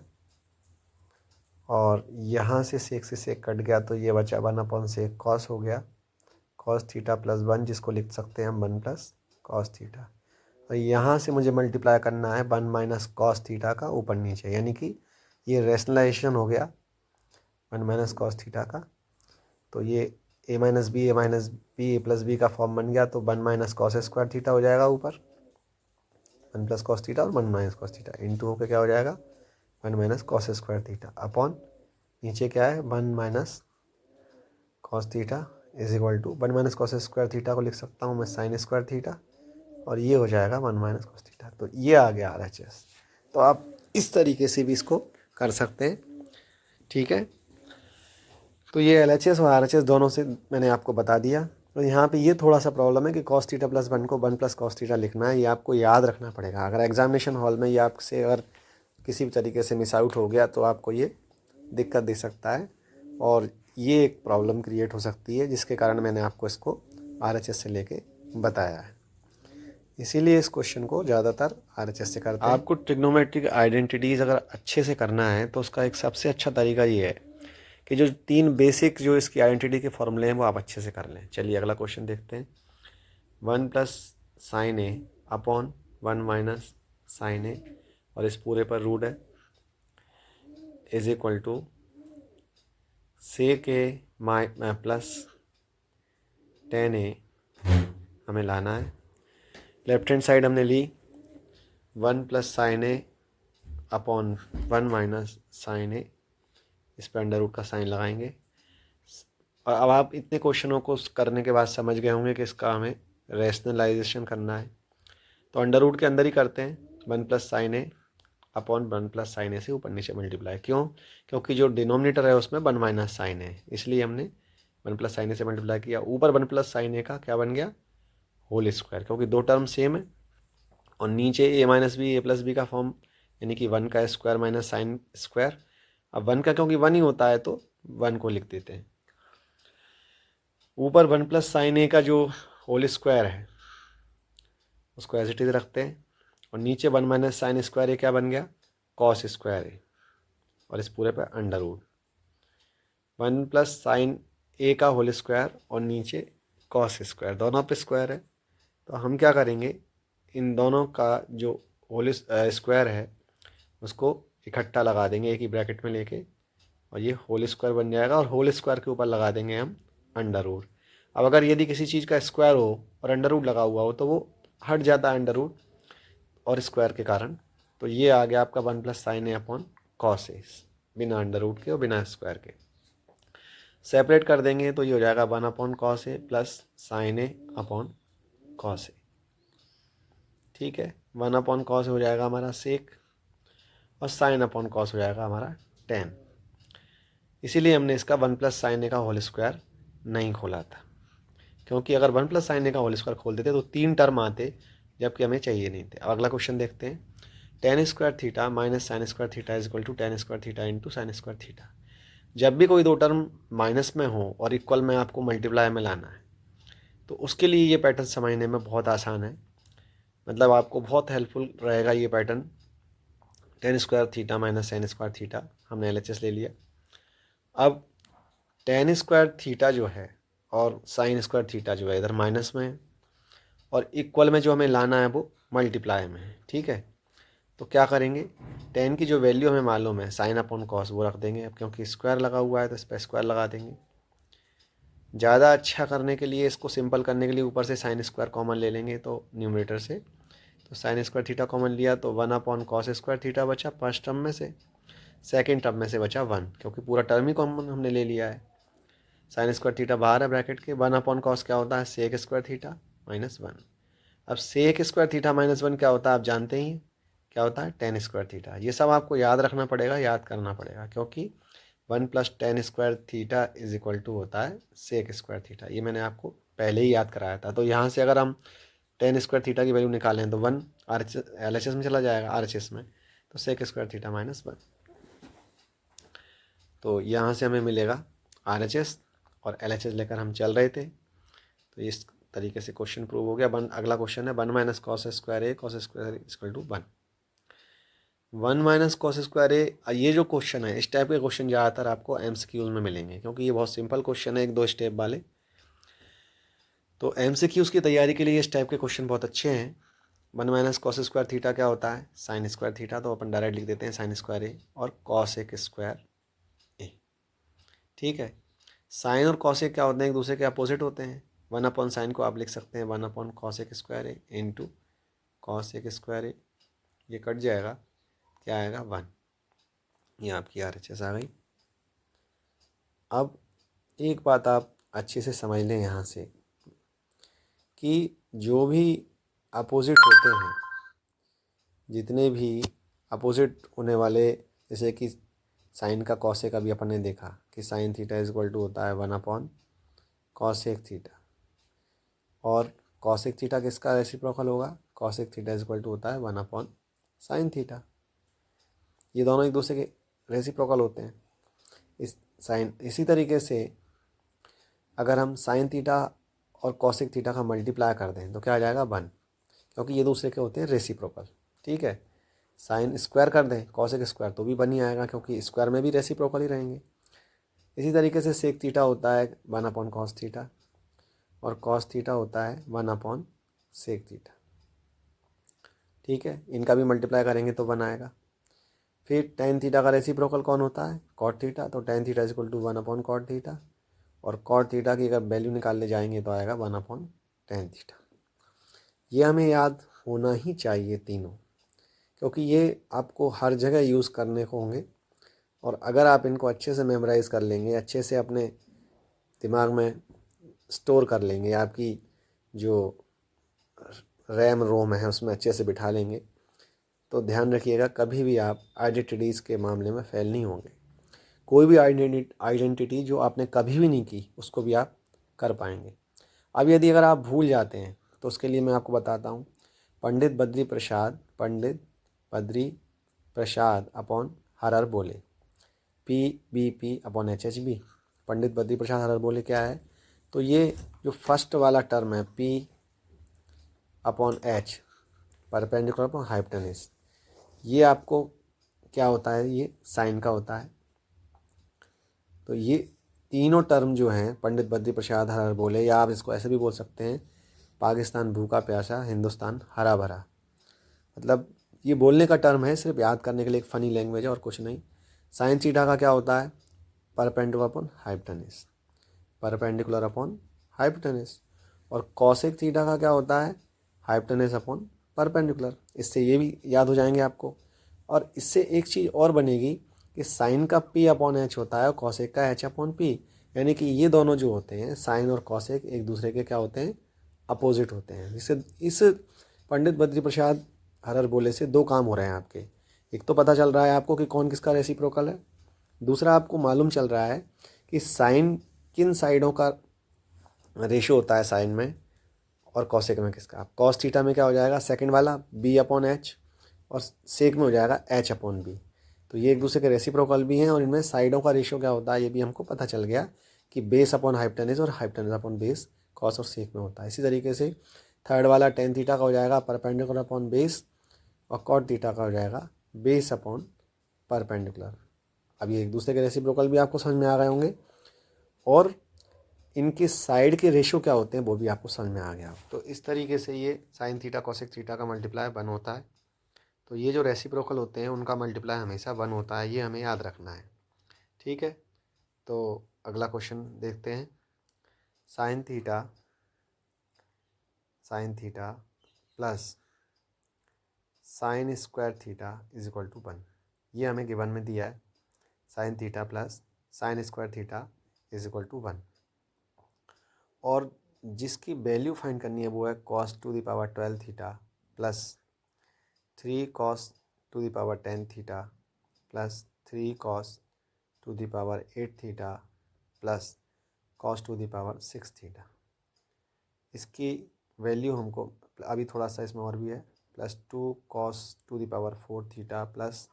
और यहाँ से सेक कट गया तो ये बचा 1 अपॉन सेक कॉस हो गया, कॉस थीटा प्लस 1, जिसको लिख सकते हैं हम 1 प्लस कॉस थीटा। और यहाँ से मुझे मल्टीप्लाई करना है 1 माइनस कॉस थीटा का ऊपर नीचे, यानी कि ये रेशनलाइजेशन हो गया 1 माइनस कॉस थीटा का। तो ये ए माइनस बी ए प्लस बी का फॉर्म बन गया, तो 1 माइनस कॉस स्क्वायर थीटा हो जाएगा ऊपर, 1 प्लस कॉस थीटा और 1 माइनस कॉस थीटा इंटू होकर क्या हो जाएगा 1 minus cos square theta upon नीचे क्या है 1 minus cos theta is equal to 1 minus cos square theta को लिख सकता हूँ मैं साइन स्क्वायर थीटा, और ये हो जाएगा 1 माइनस कॉस थीटा। तो ये आ गया RHS। तो आप इस तरीके से भी इसको कर सकते हैं, ठीक है। तो ये LHS और RHS दोनों से मैंने आपको बता दिया। तो यहाँ पे ये थोड़ा सा प्रॉब्लम है कि कॉस थीटा प्लस 1 को 1 प्लस कॉस थीटा लिखना है, ये आपको याद रखना पड़ेगा। अगर एग्जामिनेशन हॉल में ये आपसे अगर किसी भी तरीके से मिस आउट हो गया तो आपको ये दिक्कत दे सकता है, और ये एक प्रॉब्लम क्रिएट हो सकती है, जिसके कारण मैंने आपको इसको RHS से लेके बताया है। इसीलिए इस क्वेश्चन को ज़्यादातर RHS से करते हैं। आपको ट्रिग्नोमेट्रिक आइडेंटिटीज़ अगर अच्छे से करना है तो उसका एक सबसे अच्छा तरीका ये है कि जो 3 बेसिक जो इसकी आइडेंटिटी के फॉर्मूले हैं वो आप अच्छे से कर लें। चलिए अगला क्वेश्चन देखते हैं। 1 plus sine A upon 1 minus sine A, और इस पूरे पर रूट है, is equal to sec A plus tan A हमें लाना है। लेफ्ट हैंड साइड हमने ली 1 plus sine A upon 1 minus sine A, इस पर अंडर रूट का साइन लगाएंगे। और अब आप इतने क्वेश्चनों को करने के बाद समझ गए होंगे कि इसका हमें रैशनलाइजेशन करना है। तो अंडर रूट के अंदर ही करते हैं, 1 plus sine A upon 1 plus sine ए से ऊपर नीचे मल्टीप्लाई। क्यों? क्योंकि जो डिनोमिनेटर है उसमें 1 माइनस साइन है, इसलिए हमने 1 प्लस साइन ए से मल्टीप्लाई किया। ऊपर 1 प्लस साइन ए का क्या बन गया, होल स्क्वायर, क्योंकि दो टर्म सेम है। और नीचे ए माइनस बी ए प्लस बी का फॉर्म, यानी कि 1 का स्क्वायर माइनस साइन स्क्वायर। अब 1 का क्योंकि 1 ही होता है तो 1 को लिख देते हैं। ऊपर 1 प्लस साइन ए का जो होल स्क्वायर है उसको एज इट इज रखते हैं, और नीचे 1 माइनस साइन स्क्वायर ए क्या बन गया, कॉस स्क्वायर ए, और इस पूरे पर अंडर रूट 1 प्लस साइन ए का होल स्क्वायर और नीचे कॉस स्क्वायर, दोनों पे स्क्वायर है। तो हम क्या करेंगे, इन दोनों का जो होल स्क्वायर है उसको इकट्ठा लगा देंगे एक ही ब्रैकेट में लेके, और ये होल स्क्वायर बन जाएगा, और होल स्क्वायर के ऊपर लगा देंगे हम अंडर रूट। अब अगर यदि किसी चीज़ का स्क्वायर हो और अंडर रूट लगा हुआ हो तो वो हट जाता है अंडर रूट और स्क्वायर के कारण। तो ये आ गया आपका 1 plus sine A upon cos ए, बिना अंडर रूट के और बिना स्क्वायर के। सेपरेट कर देंगे तो ये हो जाएगा 1 upon cos A plus sine A upon cos ए। ठीक है। 1/cos हो जाएगा हमारा सेक, और साइन अपॉन कॉस हो जाएगा हमारा टेन। इसीलिए हमने इसका 1 + sin A² नहीं खोला था, क्योंकि अगर 1 + sin A² खोल देते तो 3 टर्म आते, जबकि हमें चाहिए नहीं थे। अब अगला क्वेश्चन देखते हैं। tan² minus sin² is equal to tan² into sin²। जब भी कोई दो टर्म माइनस में हो और इक्वल में आपको मल्टीप्लाई में लाना है, तो उसके लिए ये पैटर्न समझने में बहुत आसान है, मतलब आपको बहुत हेल्पफुल रहेगा ये पैटर्न। tan² माइनस sin² हमने LHS ले लिया। अब tan² जो है और sin² जो है इधर माइनस में है, और इक्वल में जो हमें लाना है वो मल्टीप्लाई में है। ठीक है, तो क्या करेंगे, टेन की जो वैल्यू हमें मालूम है साइन अपॉन कॉस वो रख देंगे। अब क्योंकि स्क्वायर लगा हुआ है तो इस पर स्क्वायर लगा देंगे। ज़्यादा अच्छा करने के लिए, इसको सिंपल करने के लिए ऊपर से sin² कॉमन ले लेंगे, तो न्यूमरेटर से तो sin² कॉमन लिया तो 1/cos² बचा फर्स्ट टर्म में से, सेकेंड टर्म में से बचा 1, क्योंकि पूरा टर्म ही कॉमन हमने ले लिया है। sin² बाहर है ब्रैकेट के। 1/cos क्या होता है, sec² माइनस 1। अब sec² माइनस 1 क्या होता है आप जानते ही, क्या होता है tan²। ये सब आपको याद रखना पड़ेगा, याद करना पड़ेगा, क्योंकि 1 + tan² इज इक्वल टू होता है sec²। ये मैंने आपको पहले ही याद कराया था। तो यहाँ से अगर हम tan² की वैल्यू निकालें तो 1 LHS में चला जाएगा, RHS में, तो sec² माइनस 1। तो यहाँ से हमें मिलेगा RHS, और LHS लेकर हम चल रहे थे। तो इस तरीके से क्वेश्चन प्रूव हो गया। अगला क्वेश्चन है 1 - cos² cos² equal to 1। 1 - cos², ये जो क्वेश्चन है, इस टाइप के क्वेश्चन ज़्यादातर आपको MCQs में मिलेंगे, क्योंकि ये बहुत सिंपल क्वेश्चन है, 1-2 स्टेप वाले। तो MCQs की तैयारी के लिए इस टाइप के क्वेश्चन बहुत अच्छे हैं। 1 - cos² क्या होता है, sin²। तो अपन डायरेक्ट लिख देते हैं sin² और cos²। ठीक है, साइन और कॉसेक क्या होते हैं, एक दूसरे के अपोजिट होते हैं। 1/sin को आप लिख सकते हैं 1/cos² इंटू cos²। ये कट जाएगा, क्या आएगा 1। ये आपकी RHS आ गई। अब एक बात आप अच्छे से समझ लें यहाँ से, कि जो भी अपोजिट होते हैं, जितने भी अपोजिट होने वाले, जैसे कि साइन का कॉसेक अभी अपन ने देखा कि sin θ इज इक्वल टू होता है 1/cosec θ, और cosec θ किसका रेसिप्रोकल होगा, cosec θ इज इक्वल टू होता है 1/sin θ। ये दोनों एक दूसरे के रेसिप्रोकल होते हैं। इसी तरीके से अगर हम sin θ और cosec θ का मल्टीप्लाई कर दें तो क्या आ जाएगा 1, क्योंकि ये दूसरे के होते हैं रेसिप्रोकल। ठीक है, साइन स्क्वायर कर दें cosec² तो भी 1 ही आएगा, क्योंकि स्क्वायर में भी रेसिप्रोकल ही रहेंगे। इसी तरीके से sec θ होता है 1/cos θ, और cos θ होता है 1/sec θ। ठीक है, इनका भी मल्टीप्लाई करेंगे तो 1 आएगा। फिर tan θ का रेसिप्रोकल कौन होता है, cot θ। तो tan θ is equal to 1/cot θ, और cot θ की अगर वैल्यू निकालने जाएंगे तो आएगा 1/tan θ। ये हमें याद होना ही चाहिए तीनों, क्योंकि ये आपको हर जगह यूज़ करने को होंगे। और अगर आप इनको अच्छे से मेमोराइज़ कर लेंगे, अच्छे से अपने दिमाग में स्टोर कर लेंगे, आपकी जो रैम रोम है उसमें अच्छे से बिठा लेंगे, तो ध्यान रखिएगा कभी भी आप आइडेंटिटीज़ के मामले में फेल नहीं होंगे। कोई भी आइडेंटिटी जो आपने कभी भी नहीं की, उसको भी आप कर पाएंगे। अब यदि अगर आप भूल जाते हैं तो उसके लिए मैं आपको बताता हूँ। पंडित बद्री प्रसाद अपॉन हर बोले, PBP upon HHB। Pandit Badri Prasad हर बोले क्या है, तो ये जो फर्स्ट वाला टर्म है P upon H perpendicular upon hypotenuse, ये आपको क्या होता है, ये साइन का होता है। तो ये तीनों टर्म जो हैं, पंडित बद्री प्रसाद हर बोले, या आप इसको ऐसे भी बोल सकते हैं, पाकिस्तान भूखा प्यासा, हिंदुस्तान हरा भरा। मतलब ये बोलने का टर्म है, सिर्फ याद करने के लिए एक फ़नी लैंग्वेज है और कुछ नहीं। साइन थीटा का क्या होता है, perpendicular upon hypotenuse, perpendicular upon hypotenuse. और कॉसेक थीटा का क्या होता है, हाइपोटेन्यूज अपॉन परपेंडिकुलर। इससे ये भी याद हो जाएंगे आपको। और इससे एक चीज़ और बनेगी कि साइन का P अपॉन H होता है और कॉसेक का H अपॉन P, यानी कि ये दोनों जो होते हैं साइन और कॉसेक एक दूसरे के क्या होते हैं, अपोजिट होते हैं। जिससे इस पंडित बद्री प्रसाद हरर बोले से दो काम हो रहे हैं आपके। एक तो पता चल रहा है आपको कि कौन किसका रेसिप्रोकल है, दूसरा आपको मालूम चल रहा है कि साइन किन साइडों का रेशो होता है साइन में और कॉसेक में किसका। कॉस थीटा में क्या हो जाएगा, सेकंड वाला बी अपॉन एच, और सेक में हो जाएगा एच अपॉन बी। तो ये एक दूसरे के रेसिप्रोकल भी हैं और इनमें साइडों का रेशियो क्या होता है ये भी हमको पता चल गया कि बेस अपॉन हाइपोटेनस और हाइपोटेनस अपॉन बेस कॉस और सेक में होता है। इसी तरीके से थर्ड वाला टेन थीटा का हो जाएगा परपेंडिकुलर अपॉन बेस, और कॉट थीटा का हो जाएगा बेस अपॉन परपेंडिकुलर। अब ये एक दूसरे के रेसिप्रोकल भी आपको समझ में आ गए होंगे और इनके साइड के रेशियो क्या होते हैं वो भी आपको समझ में आ गया। तो इस तरीके से ये साइन थीटा कोसेक थीटा का मल्टीप्लाई 1 होता है। तो ये जो रेसिप्रोकल होते हैं उनका मल्टीप्लाई हमेशा 1 होता है, ये हमें याद रखना है। ठीक है, तो अगला क्वेश्चन देखते हैं। Sine theta plus sine square theta is equal to 1, ये हमें गिवन में दिया है। Sine theta plus sine square theta is equal to 1, और जिसकी वैल्यू फाइंड करनी है वो है cos to the power 12 theta plus 3 cos to the power 10 theta plus 3 cos to the power 8 theta plus cos to the power 6 theta. इसकी value हमको अभी थोड़ा सा इसमें और भी है, plus 2 cos to the power 4 theta plus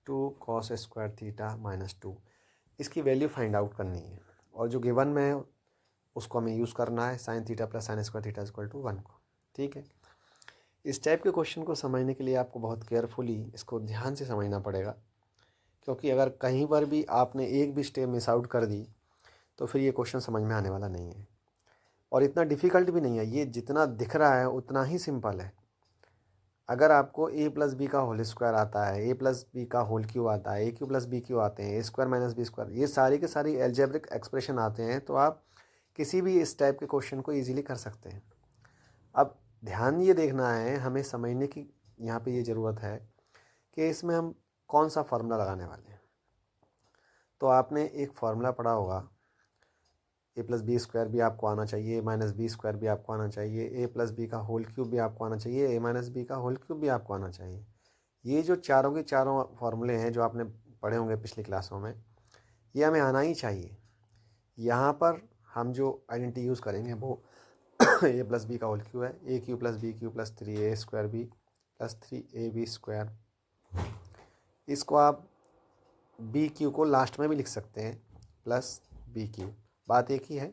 2 cos square theta minus 2। इसकी वैल्यू फाइंड आउट करनी है और जो गिवन में है उसको हमें यूज़ करना है, sine theta plus sine square theta equal to 1 को। ठीक है, इस टाइप के क्वेश्चन को समझने के लिए आपको बहुत केयरफुली इसको ध्यान से समझना पड़ेगा, क्योंकि अगर कहीं पर भी आपने एक भी स्टेप मिस आउट कर दी तो फिर ये क्वेश्चन समझ में आने वाला नहीं है। और इतना डिफ़िकल्ट भी नहीं है, ये जितना दिख रहा है उतना ही सिंपल है। अगर आपको ए प्लस बी का होल स्क्वायर आता है, ए प्लस बी का होल क्यू आता है, A cube plus B Q आते हैं, ए स्क्वायर माइनस बी स्क्वायर, ये सारी के सारी एल्जेब्रिक एक्सप्रेशन आते हैं, तो आप किसी भी इस टाइप के क्वेश्चन को ईजिली कर सकते हैं। अब ध्यान ये देखना है, हमें समझने की यहाँ पे ये ज़रूरत है कि इसमें हम कौन सा फार्मूला लगाने वाले हैं। तो आपने एक फार्मूला पढ़ा होगा, ए प्लस बी स्क्वायर भी आपको आना चाहिए, ए माइनस बी स्क्वायर भी आपको आना चाहिए, ए प्लस बी का होल क्यूब भी आपको आना चाहिए, ए माइनस बी का होल क्यूब भी आपको आना चाहिए। ये जो चारों के चारों फार्मूले हैं जो आपने पढ़े होंगे पिछली क्लासों में, ये हमें आना ही चाहिए। यहाँ पर हम जो आइडेंटिटी यूज़ करेंगे वो ए प्लस बी का होल क्यू है, A cube plus 3 A square B plus 3 AB square. इसको आप बी क्यू को लास्ट में भी लिख सकते हैं प्लस बी क्यू, बात एक ही है,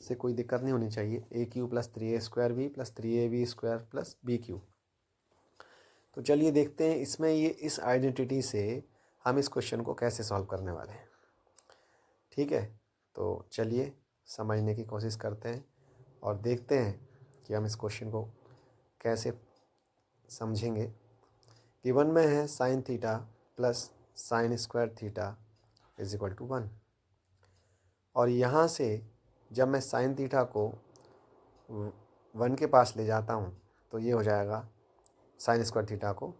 इससे कोई दिक्कत नहीं होनी चाहिए। A cube plus 3A square B plus 3AB square plus B cube. तो चलिए देखते हैं इसमें ये इस आइडेंटिटी से हम इस क्वेश्चन को कैसे सॉल्व करने वाले हैं। ठीक है, तो चलिए समझने की कोशिश करते हैं और देखते हैं कि हम इस क्वेश्चन को कैसे समझेंगे। गिवन में है sine theta plus sine square theta is equal to 1, और यहाँ से जब मैं साइन थीटा को 1 के पास ले जाता हूँ तो ये हो जाएगा, साइन स्क्वायर थीटा को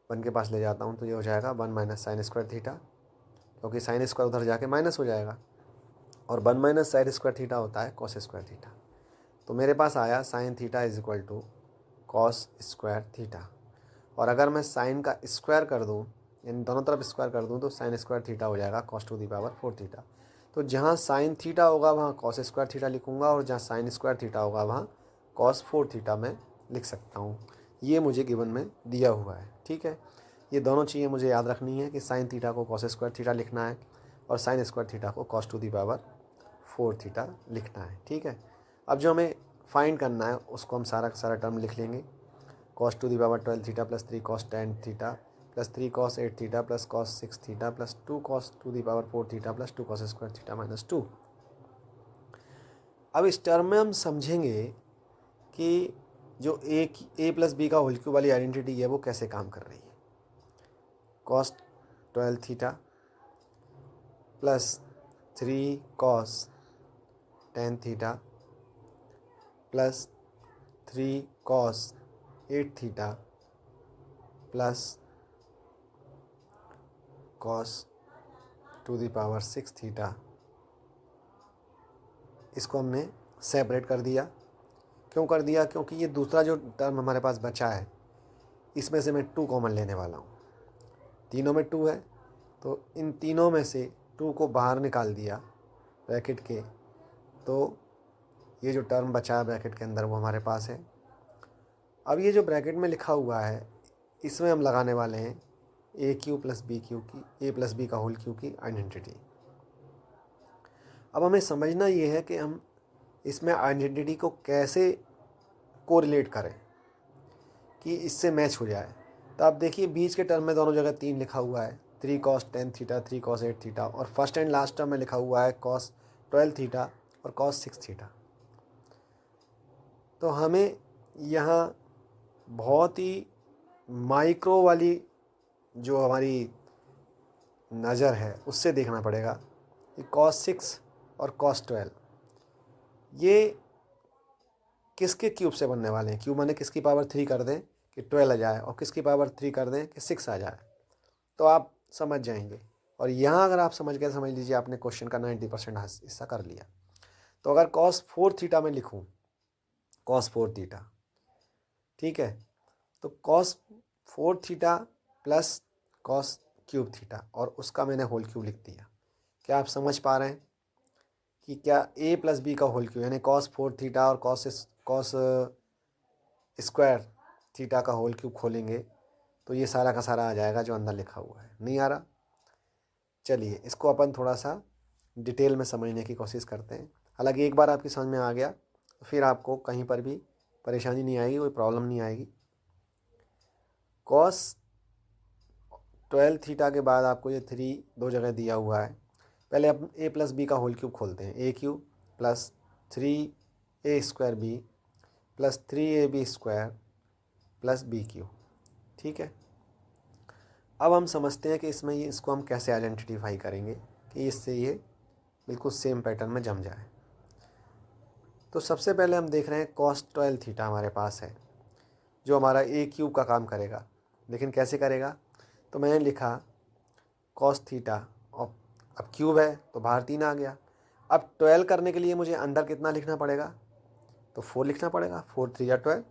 1 के पास ले जाता हूँ तो ये हो जाएगा 1 माइनस साइन स्क्वायर थीटा, क्योंकि साइन स्क्वायर उधर जाके माइनस हो जाएगा, और 1 माइनस साइन स्क्वायर थीटा होता है कॉस स्क्वायर थीटा। तो मेरे पास आया sine theta is equal to cos square theta, और अगर मैं साइन का स्क्वायर कर दूँ, इन दोनों तरफ स्क्वायर कर दूँ, तो साइन स्क्वायर थीटा हो जाएगा cos to the power 4 theta. तो जहाँ साइन थीटा होगा वहाँ कॉस स्क्वायर थीटा लिखूँगा, और जहाँ साइन स्क्वायर थीटा होगा वहाँ कॉस 4 थीटा मैं लिख सकता हूँ। ये मुझे गिवन में दिया हुआ है। ठीक है, ये दोनों चीज़ें मुझे याद रखनी है कि साइन थीटा को कॉस स्क्वायर थीटा लिखना है और साइन स्क्वायर थीटा को cos to the power 4 theta लिखना है। ठीक है, अब जो हमें फाइंड करना है उसको हम सारा का सारा टर्म लिख लेंगे। Cos to the power 12 theta plus 3 cos 10 theta plus 3 cos 8 theta plus cos 6 theta plus 2 cos to the power 4 theta plus 2 cos square theta minus 2। अब इस टर्म में हम समझेंगे कि जो ए प्लस बी का होल क्यूब वाली identity है वो कैसे काम कर रही है। Cos 12 theta plus 3 cos 10 theta plus 3 cos 8 theta plus cos to the power 6 theta, इसको हमने सेपरेट कर दिया। क्यों कर दिया? क्योंकि ये दूसरा जो टर्म हमारे पास बचा है इसमें से मैं 2 कॉमन लेने वाला हूँ। तीनों में 2 है, तो इन तीनों में से 2 को बाहर निकाल दिया ब्रैकेट के, तो ये जो टर्म बचा है ब्रैकेट के अंदर वो हमारे पास है। अब ये जो ब्रैकेट में लिखा हुआ है इसमें हम लगाने वाले हैं ए क्यू प्लस बी क्यू की, ए प्लस बी का होल क्यू की आइडेंटिटी। अब हमें समझना ये है कि हम इसमें आइडेंटिटी को कैसे कोरिलेट करें कि इससे मैच हो जाए। तो आप देखिए बीच के टर्म में दोनों जगह 3 लिखा हुआ है, 3 cos 10 थीटा, 3 cos 8 थीटा, और फर्स्ट एंड लास्ट टर्म में लिखा हुआ है cos 12 थीटा और cos 6 थीटा। तो हमें यहाँ बहुत ही माइक्रो वाली जो हमारी नज़र है उससे देखना पड़ेगा कि cos 6 और cos 12 ये किसके क्यूब से बनने वाले हैं। क्यूब माने किसकी पावर 3 कर दें कि 12 आ जाए, और किसकी पावर 3 कर दें कि 6 आ जाए, तो आप समझ जाएंगे। और यहाँ अगर आप समझ गए, समझ लीजिए आपने क्वेश्चन का 90% हिस्सा कर लिया। तो अगर cos 4 थीटा में लिखूँ, cos 4 थीटा, ठीक है, तो cos 4 theta plus cos cube theta, और उसका मैंने होल क्यूब लिख दिया। क्या आप समझ पा रहे हैं कि क्या a प्लस बी का होल क्यूब यानी cos 4 थीटा और cos स्क्वायर थीटा का होल क्यूब खोलेंगे तो ये सारा का सारा आ जाएगा जो अंदर लिखा हुआ है। नहीं आ रहा? चलिए इसको अपन थोड़ा सा डिटेल में समझने की कोशिश करते हैं। हालांकि एक बार आपकी समझ में आ गया तो फिर आपको कहीं पर भी परेशानी नहीं आएगी, कोई प्रॉब्लम नहीं आएगी। cos 12 थीटा के बाद आपको ये 3 दो जगह दिया हुआ है। पहले अपन a प्लस बी का होल क्यूब खोलते हैं। A cube plus 3a square B plus 3ab square plus B cube, ठीक है। अब हम समझते हैं कि इसमें ये इसको हम कैसे आइडेंटिफाई करेंगे कि इससे ये बिल्कुल सेम पैटर्न में जम जाए। तो सबसे पहले हम देख रहे हैं cos 12 थीटा हमारे पास है जो हमारा ए क्यूब का काम करेगा। लेकिन कैसे करेगा? तो मैंने लिखा cos थीटा, और अब क्यूब है तो बाहर 3 आ गया। अब 12 करने के लिए मुझे अंदर कितना लिखना पड़ेगा? तो 4 लिखना पड़ेगा। 4 3 या 12,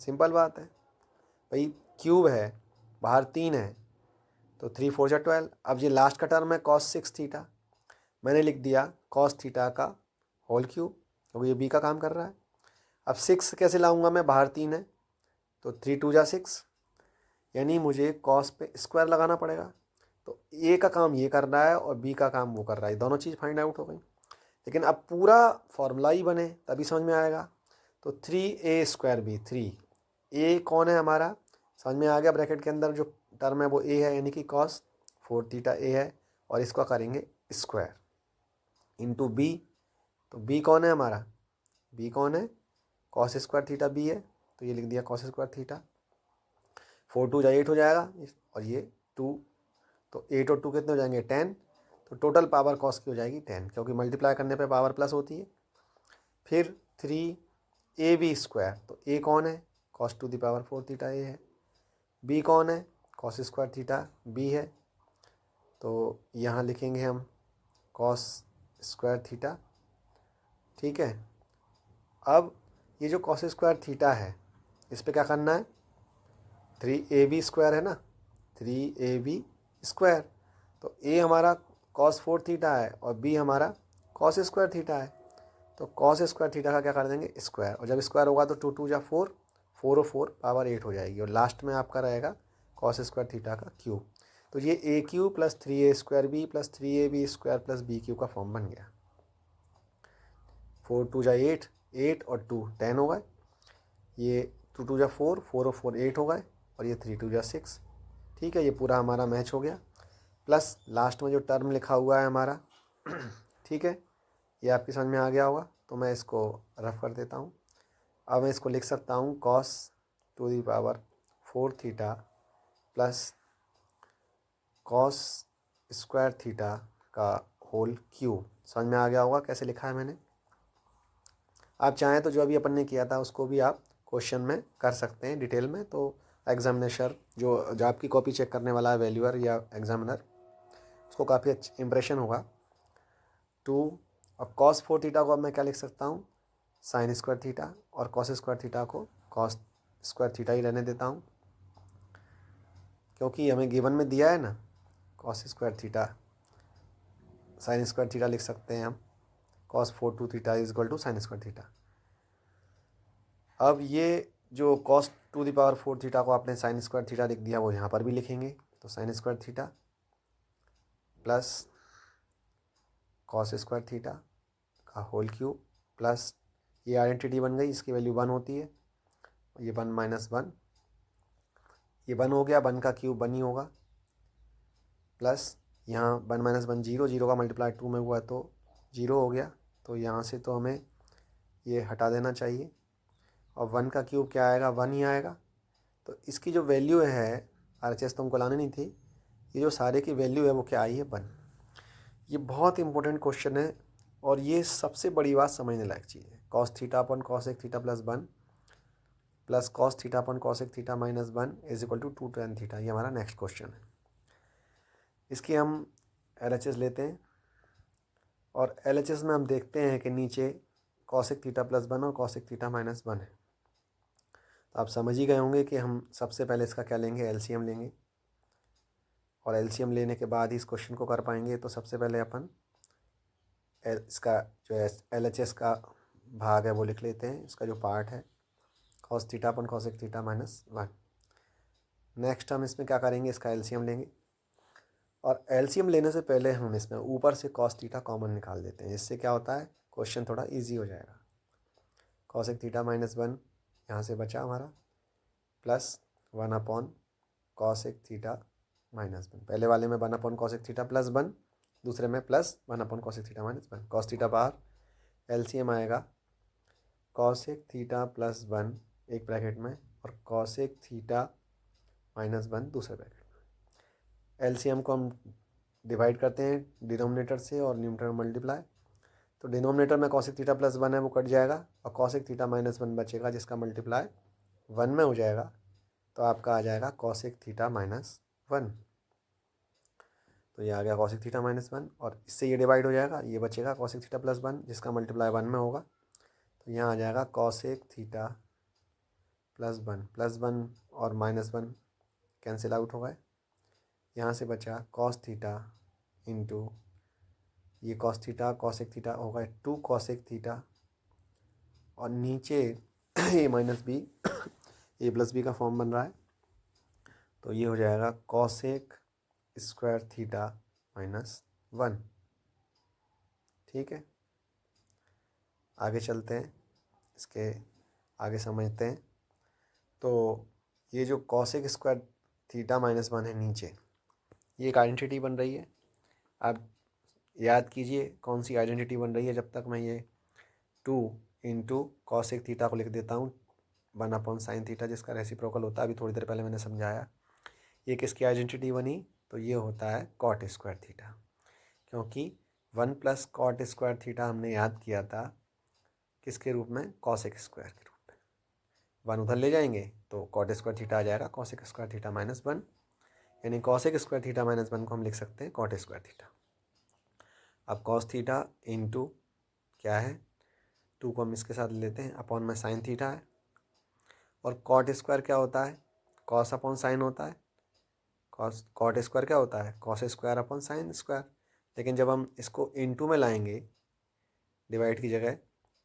सिंपल बात है भाई। क्यूब है, बाहर 3 है, तो 3 4 या 12। अब ये लास्ट का टर्म है cos 6 थीटा, मैंने लिख दिया cos थीटा का होल क्यूब, क्योंकि ये बी का काम कर रहा है। अब 6 कैसे लाऊंगा मैं? बाहर 3 है, तो 3 2 जा 6, यानी मुझे cos पे स्क्वायर लगाना पड़ेगा। तो ए का काम ये कर रहा है और बी का काम वो कर रहा है, दोनों चीज़ फाइंड आउट हो गई। लेकिन अब पूरा फॉर्मूला ही बने तभी समझ में आएगा। तो 3a स्क्वायर बी, 3 ए कौन है हमारा? समझ में आ गया। ब्रैकेट के अंदर जो टर्म है वो ए है, यानी कि cos 4 थीटा ए है, और इसका करेंगे स्क्वायर इंटू बी। तो बी कौन है हमारा? बी कौन है? cos स्क्वायर थीटा बी है, तो ये लिख दिया cos स्क्वायर थीटा। 4 2 जा 8 हो जाएगा, और ये 2, तो 8 और 2 कितने हो जाएंगे? 10। तो टोटल पावर cos की हो जाएगी 10, क्योंकि मल्टीप्लाई करने पे पावर प्लस होती है। फिर 3ab स्क्वायर, तो a कौन है? cos to the power 4 theta A है। b कौन है? cos स्क्वायर थीटा b है, तो यहाँ लिखेंगे हम cos स्क्वायर थीटा, ठीक है। अब ये जो cos स्क्वायर थीटा है इस पर क्या करना है? 3ab स्क्वायर है ना, 3ab स्क्वायर, तो a हमारा cos 4 थीटा है और b हमारा cos स्क्वायर थीटा है। तो cos स्क्वायर थीटा का क्या कर देंगे? स्क्वायर, और जब स्क्वायर होगा तो 2 2 जा 4, 4 और 4 पावर 8 हो जाएगी, और लास्ट में आपका रहेगा cos स्क्वायर थीटा का क्यूब। तो ये A cube plus 3a square B plus 3ab square plus B cube का फॉर्म बन गया। 4 2 जा 8, 8 और 2 10 हो गए, ये 2 2 जा 4, 4 और 4 8 हो गए, और ये 3 2 जा 6, ठीक है। ये पूरा हमारा मैच हो गया। प्लस लास्ट में जो टर्म लिखा हुआ है हमारा ठीक है, ये आपकी समझ में आ गया होगा, तो मैं इसको रफ कर देता हूँ। अब मैं इसको लिख सकता हूँ cos to the power 4 theta plus cos square theta का होल क्यूब। समझ में आ गया होगा कैसे लिखा है मैंने? आप चाहें तो जो अभी अपन ने किया था उसको भी आप क्वेश्चन में कर सकते हैं डिटेल में, तो एग्जामिनेशन जो आपकी कॉपी चेक करने वाला है, वैल्यूअर या एग्जामिनर, उसको काफ़ी अच्छा इंप्रेशन होगा। 2 और cos 4 थीटा को अब मैं क्या लिख सकता हूँ? साइन स्क्वायर थीटा और कॉस स्क्वायर थीटा को कॉस स्क्वायर थीटा ही रहने देता हूँ, क्योंकि हमें गिवन में दिया है ना cos square theta sine square theta लिख सकते हैं हम, cos 4 2 theta is equal to sine square theta. अब ये जो कॉस 2 द पावर 4 थीटा को आपने साइन स्क्वायर थीटा लिख दिया वो यहाँ पर भी लिखेंगे, तो sign square theta plus cos square theta का होल क्यूब प्लस ये आइडेंटिटी बन गई, इसकी वैल्यू 1 होती है, ये 1 माइनस 1, ये 1 हो गया, 1 का क्यूब 1 ही होगा, प्लस यहाँ 1 माइनस 1 0, 0 का मल्टीप्लाई 2 में हुआ तो 0 हो गया, तो यहाँ से तो हमें ये हटा देना चाहिए, और 1 का क्यूब क्या आएगा, 1 ही आएगा। तो इसकी जो वैल्यू है RHS तो हमको लानी नहीं थी, ये जो सारे की वैल्यू है वो क्या आई है 1। ये बहुत इंपॉर्टेंट क्वेश्चन है और ये सबसे बड़ी बात समझने लायक चीज़ है। Cos theta upon cosec theta plus 1 plus cos theta upon cosec theta minus 1 is equal to 2 tan theta, ये हमारा नेक्स्ट क्वेश्चन है। इसकी हम LHS लेते हैं और LHS में हम देखते हैं कि नीचे कॉस एक थीटा प्लस 1 और कॉस एक थीटा माइनस 1 है। तो आप समझ ही गए होंगे कि हम सबसे पहले इसका क्या लेंगे, LCM लेंगे, और LCM लेने के बाद ही इस क्वेश्चन को कर पाएंगे। तो सबसे पहले अपन इसका जो LHS का भाग है वो लिख लेते हैं, इसका जो पार्ट है cos theta upon cosec theta minus 1। Next हम इसमें क्या करेंगे, इसका LCM लेंगे, और LCM लेने से पहले हम इसमें ऊपर से कॉस थीटा कॉमन निकाल देते हैं। इससे क्या होता है, क्वेश्चन थोड़ा इजी हो जाएगा। कॉस एक थीटा माइनस 1 यहाँ से बचा हमारा, प्लस 1 अपॉन कॉस एक थीटा माइनस 1। पहले वाले में 1 अपॉन कॉस एक थीटा प्लस 1, दूसरे में प्लस 1 अपॉन कॉस एक थीटा माइनस 1। कॉस थीटा बाहर, LCM आएगा कॉस एक थीटा प्लस 1 एक ब्रैकेट में और कॉस एक थीटा माइनस 1 दूसरे ब्रैकेट में। LCM को हम डिवाइड करते हैं डिनोमिनेटर से और न्यूमरेटर मल्टीप्लाई, तो डिनोमिनेटर में कॉस एक थीटा प्लस 1 है वो कट जाएगा और कॉस एक थीटा माइनस 1 बचेगा जिसका मल्टीप्लाई 1 में हो जाएगा, तो आपका आ जाएगा कॉस एक थीटा माइनस 1। तो ये आ गया कॉस एक थीटा माइनस 1 और इससे ये डिवाइड हो जाएगा, ये बचेगा कॉस एक थीटा प्लस 1 जिसका मल्टीप्लाई 1 में होगा, तो यहाँ आ जाएगा कॉस एक थीटा प्लस 1 और माइनस 1 कैंसिल आउट हो गए। यहाँ से बचा कॉस थीटा इंटू ये कॉस थीटा कॉस एक थीटा होगा 2 कॉस एक थीटा, और नीचे ए माइनस बी ए प्लस बी का फॉर्म बन रहा है, तो ये हो जाएगा कॉस एक स्क्वायर थीटा माइनस 1। ठीक है, आगे चलते हैं, इसके आगे समझते हैं। तो ये जो कॉस एक स्क्वायर थीटा माइनस 1 है नीचे, ये एक आइडेंटिटी बन रही है। आप याद कीजिए कौन सी आइडेंटिटी बन रही है, जब तक मैं ये 2 इंटू कॉस एक थीटा को लिख देता हूँ 1 अपॉन साइन थीटा जिसका रेसिप्रोकल होता है, अभी थोड़ी देर पहले मैंने समझाया। ये किसकी आइडेंटिटी बनी, तो ये होता है कॉट स्क्वायर थीटा, क्योंकि 1 प्लस कॉट स्क्वायर थीटा हमने याद किया था किसके रूप में, कॉस एक स्क्वायर के रूप में। 1 उधर ले जाएंगे तो कॉट स्क्वायर थीटा आ जाएगा कॉस एक स्क्वायर थीटा माइनस 1, यानी कॉस एक स्क्वायर थीटा माइनस 1 को हम लिख सकते हैं कॉट स्क्वायर थीटा। अब कॉस थीटा इंटू क्या है, 2 को हम इसके साथ लेते हैं अपॉन में साइन थीटा है, और कॉट स्क्वायर क्या होता है, कॉस अपॉन साइन होता है। कॉट स्क्वायर क्या होता है, cos square upon sine square. लेकिन जब हम इसको इंटू में लाएंगे डिवाइड की जगह,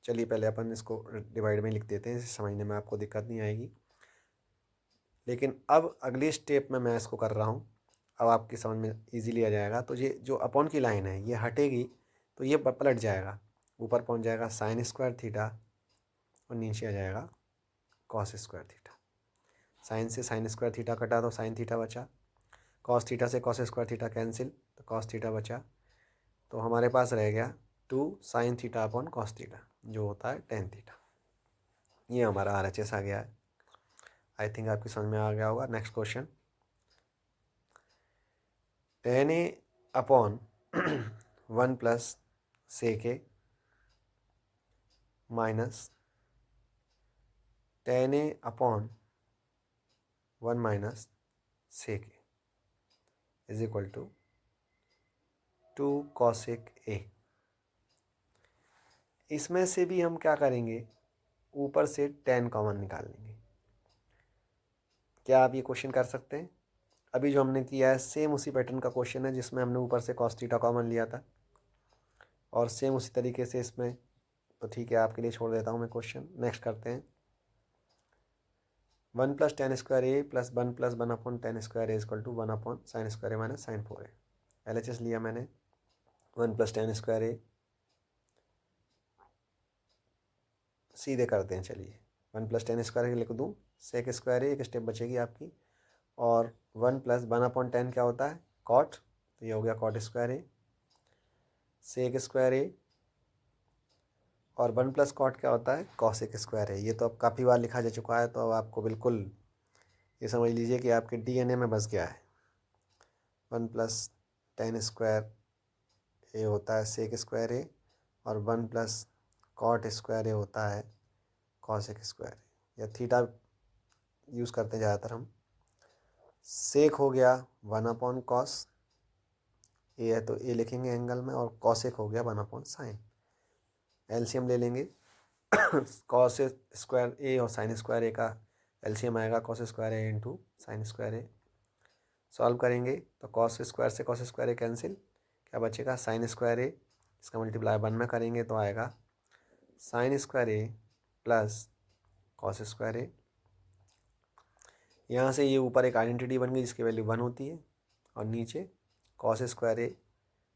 चलिए पहले अपन इसको डिवाइड में लिख देते हैं, इसे समझने में आपको दिक्कत नहीं आएगी। लेकिन अब अगली स्टेप में मैं इसको कर रहा हूँ, अब आपकी समझ में इजीली आ जाएगा। तो ये जो अपॉन की लाइन है ये हटेगी तो ये पलट जाएगा, ऊपर पहुँच जाएगा साइन स्क्वायर थीटा और नीचे आ जाएगा कॉस स्क्वायर थीटा। साइन से साइन स्क्वायर थीटा कटा तो साइन थीटा बचा, कॉस थीटा से कॉस स्क्वायर थीटा कैंसिल तो कॉस थीटा बचा, तो हमारे पास रह गया 2 sine theta upon cos theta जो होता है टेन थीटा। ये हमारा RHS आ गया है। आई थिंक आपकी समझ में आ गया होगा। Next question, tan A upon 1 plus sec A minus tan A upon 1 minus sec A is equal to 2 cosec A. इसमें से भी हम क्या करेंगे, ऊपर से 10 कॉमन निकाल लेंगे। क्या आप ये क्वेश्चन कर सकते हैं? अभी जो हमने किया है सेम उसी पैटर्न का क्वेश्चन है जिसमें हमने ऊपर से cos थीटा कॉमन लिया था, और सेम उसी तरीके से इसमें, तो ठीक है आपके लिए छोड़ देता हूँ मैं क्वेश्चन। नेक्स्ट करते हैं। 1 + tan square A plus 1 + 1/10 square A equal to 1/sin square A minus sin 4a। LHS लिया मैंने। 1 + tan स्क्वायर ए, सीधे करते हैं चलिए। 1 + tan स्क्वायर लिख दूँ, सेक स्क्वायर ए, एक स्टेप बचेगी आपकी, और 1 + 1/10 क्या होता है, कॉट, तो ये हो गया कॉट स्क्वायर ए, सेक स्क्वायर ए, और 1 + कॉट क्या होता है, कॉसेक स्क्वायर है। ये तो अब काफ़ी बार लिखा जा चुका है, तो अब आपको बिल्कुल ये समझ लीजिए कि आपके DNA में बस गया है। 1 + tan स्क्वायर ए होता है सेक स्क्वायर ए, और 1 + कॉट स्क्वायर ए होता है कॉसेक स्क्वायर ए, या थीटा यूज़ करते हैं ज़्यादातर हम। सेक हो गया 1/cos, ए है तो ए लिखेंगे एंगल में, और कॉसेक हो गया 1/sin। एलसीएम ले लेंगे। कॉस स्क्वायर ए और साइन स्क्वायर ए का एलसीएम आएगा कॉस स्क्वायर ए इंटू साइन स्क्वायर ए। सॉल्व करेंगे तो कॉस स्क्वायर से कॉस स्क्वायर ए कैंसिल, क्या बचेगा, साइन स्क्वायर ए, इसका मल्टीप्लाई 1 में करेंगे तो आएगा sign square A plus cos square ए। यहाँ से ये ऊपर एक आइडेंटिटी बन गई जिसकी वैल्यू 1 होती है, और नीचे कॉस स्क्वायर ए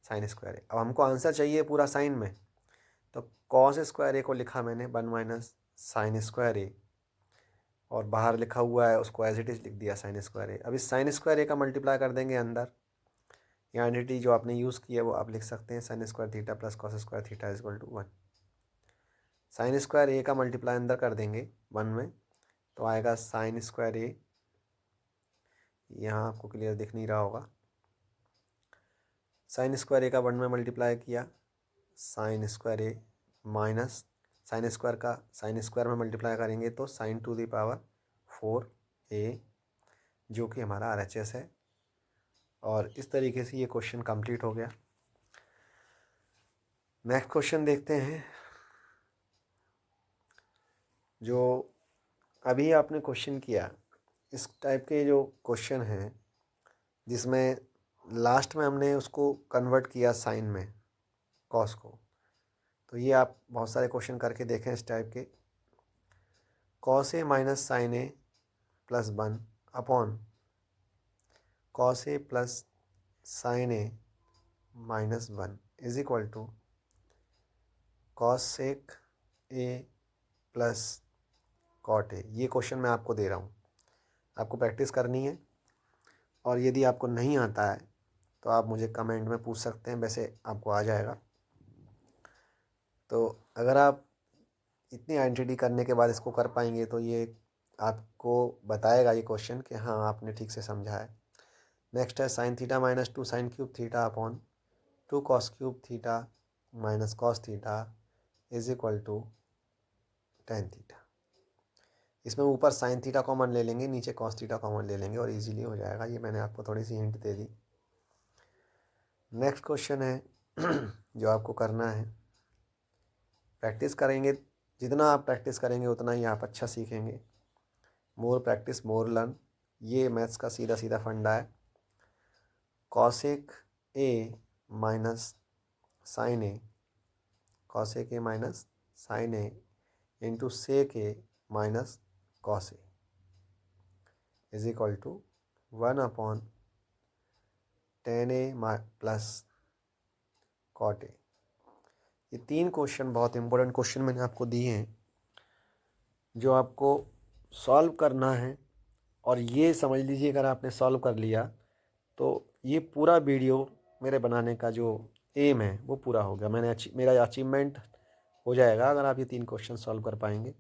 साइन स्क्वायर ए। अब हमको आंसर चाहिए पूरा साइन में, तो कॉस स्क्वायर ए को लिखा मैंने 1 - साइन स्क्वायर ए, और बाहर लिखा हुआ है उसको एज इट इज़ लिख दिया साइन स्क्वायर ए। अब इस साइन स्क्वायर ए का मल्टीप्लाई कर देंगे अंदर, ये आइडेंटिटी जो आपने यूज़ की है वो आप लिख सकते हैं, sine square theta plus cos square theta equal to 1। Sine square A का मल्टीप्लाई अंदर कर देंगे 1 में, तो आएगा साइन स्क्वायर ए, यहाँ आपको क्लियर दिख नहीं रहा होगा, साइन स्क्वायर ए का 1 में मल्टीप्लाई किया, sign square A minus sine square का साइन स्क्वायर में मल्टीप्लाई करेंगे तो sign to the power 4a, जो कि हमारा RHS है। और इस तरीके से ये क्वेश्चन कंप्लीट हो गया। नेक्स्ट क्वेश्चन देखते हैं। जो अभी आपने क्वेश्चन किया, इस टाइप के जो क्वेश्चन हैं जिसमें लास्ट में हमने उसको कन्वर्ट किया साइन में, कॉस को, तो ये आप बहुत सारे क्वेश्चन करके देखें इस टाइप के। Cos A minus sine A plus 1 upon cos A plus sine A minus 1 is equal to cosec A plus cot A. ये क्वेश्चन मैं आपको दे रहा हूँ, आपको प्रैक्टिस करनी है, और यदि आपको नहीं आता है तो आप मुझे कमेंट में पूछ सकते हैं, वैसे आपको आ जाएगा। तो अगर आप इतनी आइडेंटिटी करने के बाद इसको कर पाएंगे तो ये आपको बताएगा ये क्वेश्चन कि हाँ आपने ठीक से समझा है। नेक्स्ट है sine theta minus 2 sine cube theta upon 2 cos cube theta minus cos theta is equal to tan theta. इसमें ऊपर साइन थीटा कॉमन ले लेंगे, नीचे कॉस थीटा कॉमन ले लेंगे और इजीली हो जाएगा। ये मैंने आपको थोड़ी सी हिंट दे दी। नेक्स्ट क्वेश्चन है जो आपको करना है, प्रैक्टिस करेंगे, जितना आप प्रैक्टिस करेंगे उतना ही आप अच्छा सीखेंगे। मोर प्रैक्टिस मोर लर्न, ये मैथ्स का सीधा सीधा फंडा है। Cosec A minus sine A, cosec A minus sine A into sec A minus cos A is equal to 1/tan A plus cot A. ये 3 क्वेश्चन बहुत important question मैंने आपको दिए हैं जो आपको सॉल्व करना है। और ये समझ लीजिए अगर आपने सॉल्व कर लिया तो ये पूरा वीडियो मेरे बनाने का जो एम है वो पूरा हो गया। मेरा अचीवमेंट हो जाएगा अगर आप ये 3 क्वेश्चन सॉल्व कर पाएंगे।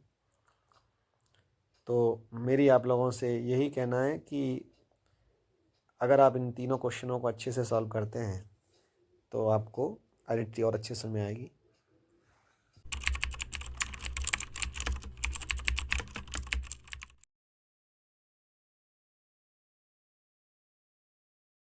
तो मेरी आप लोगों से यही कहना है कि अगर आप इन तीनों क्वेश्चनों को अच्छे से सॉल्व करते हैं तो आपको आइडेंटिटी और अच्छे से समझ में आएगी।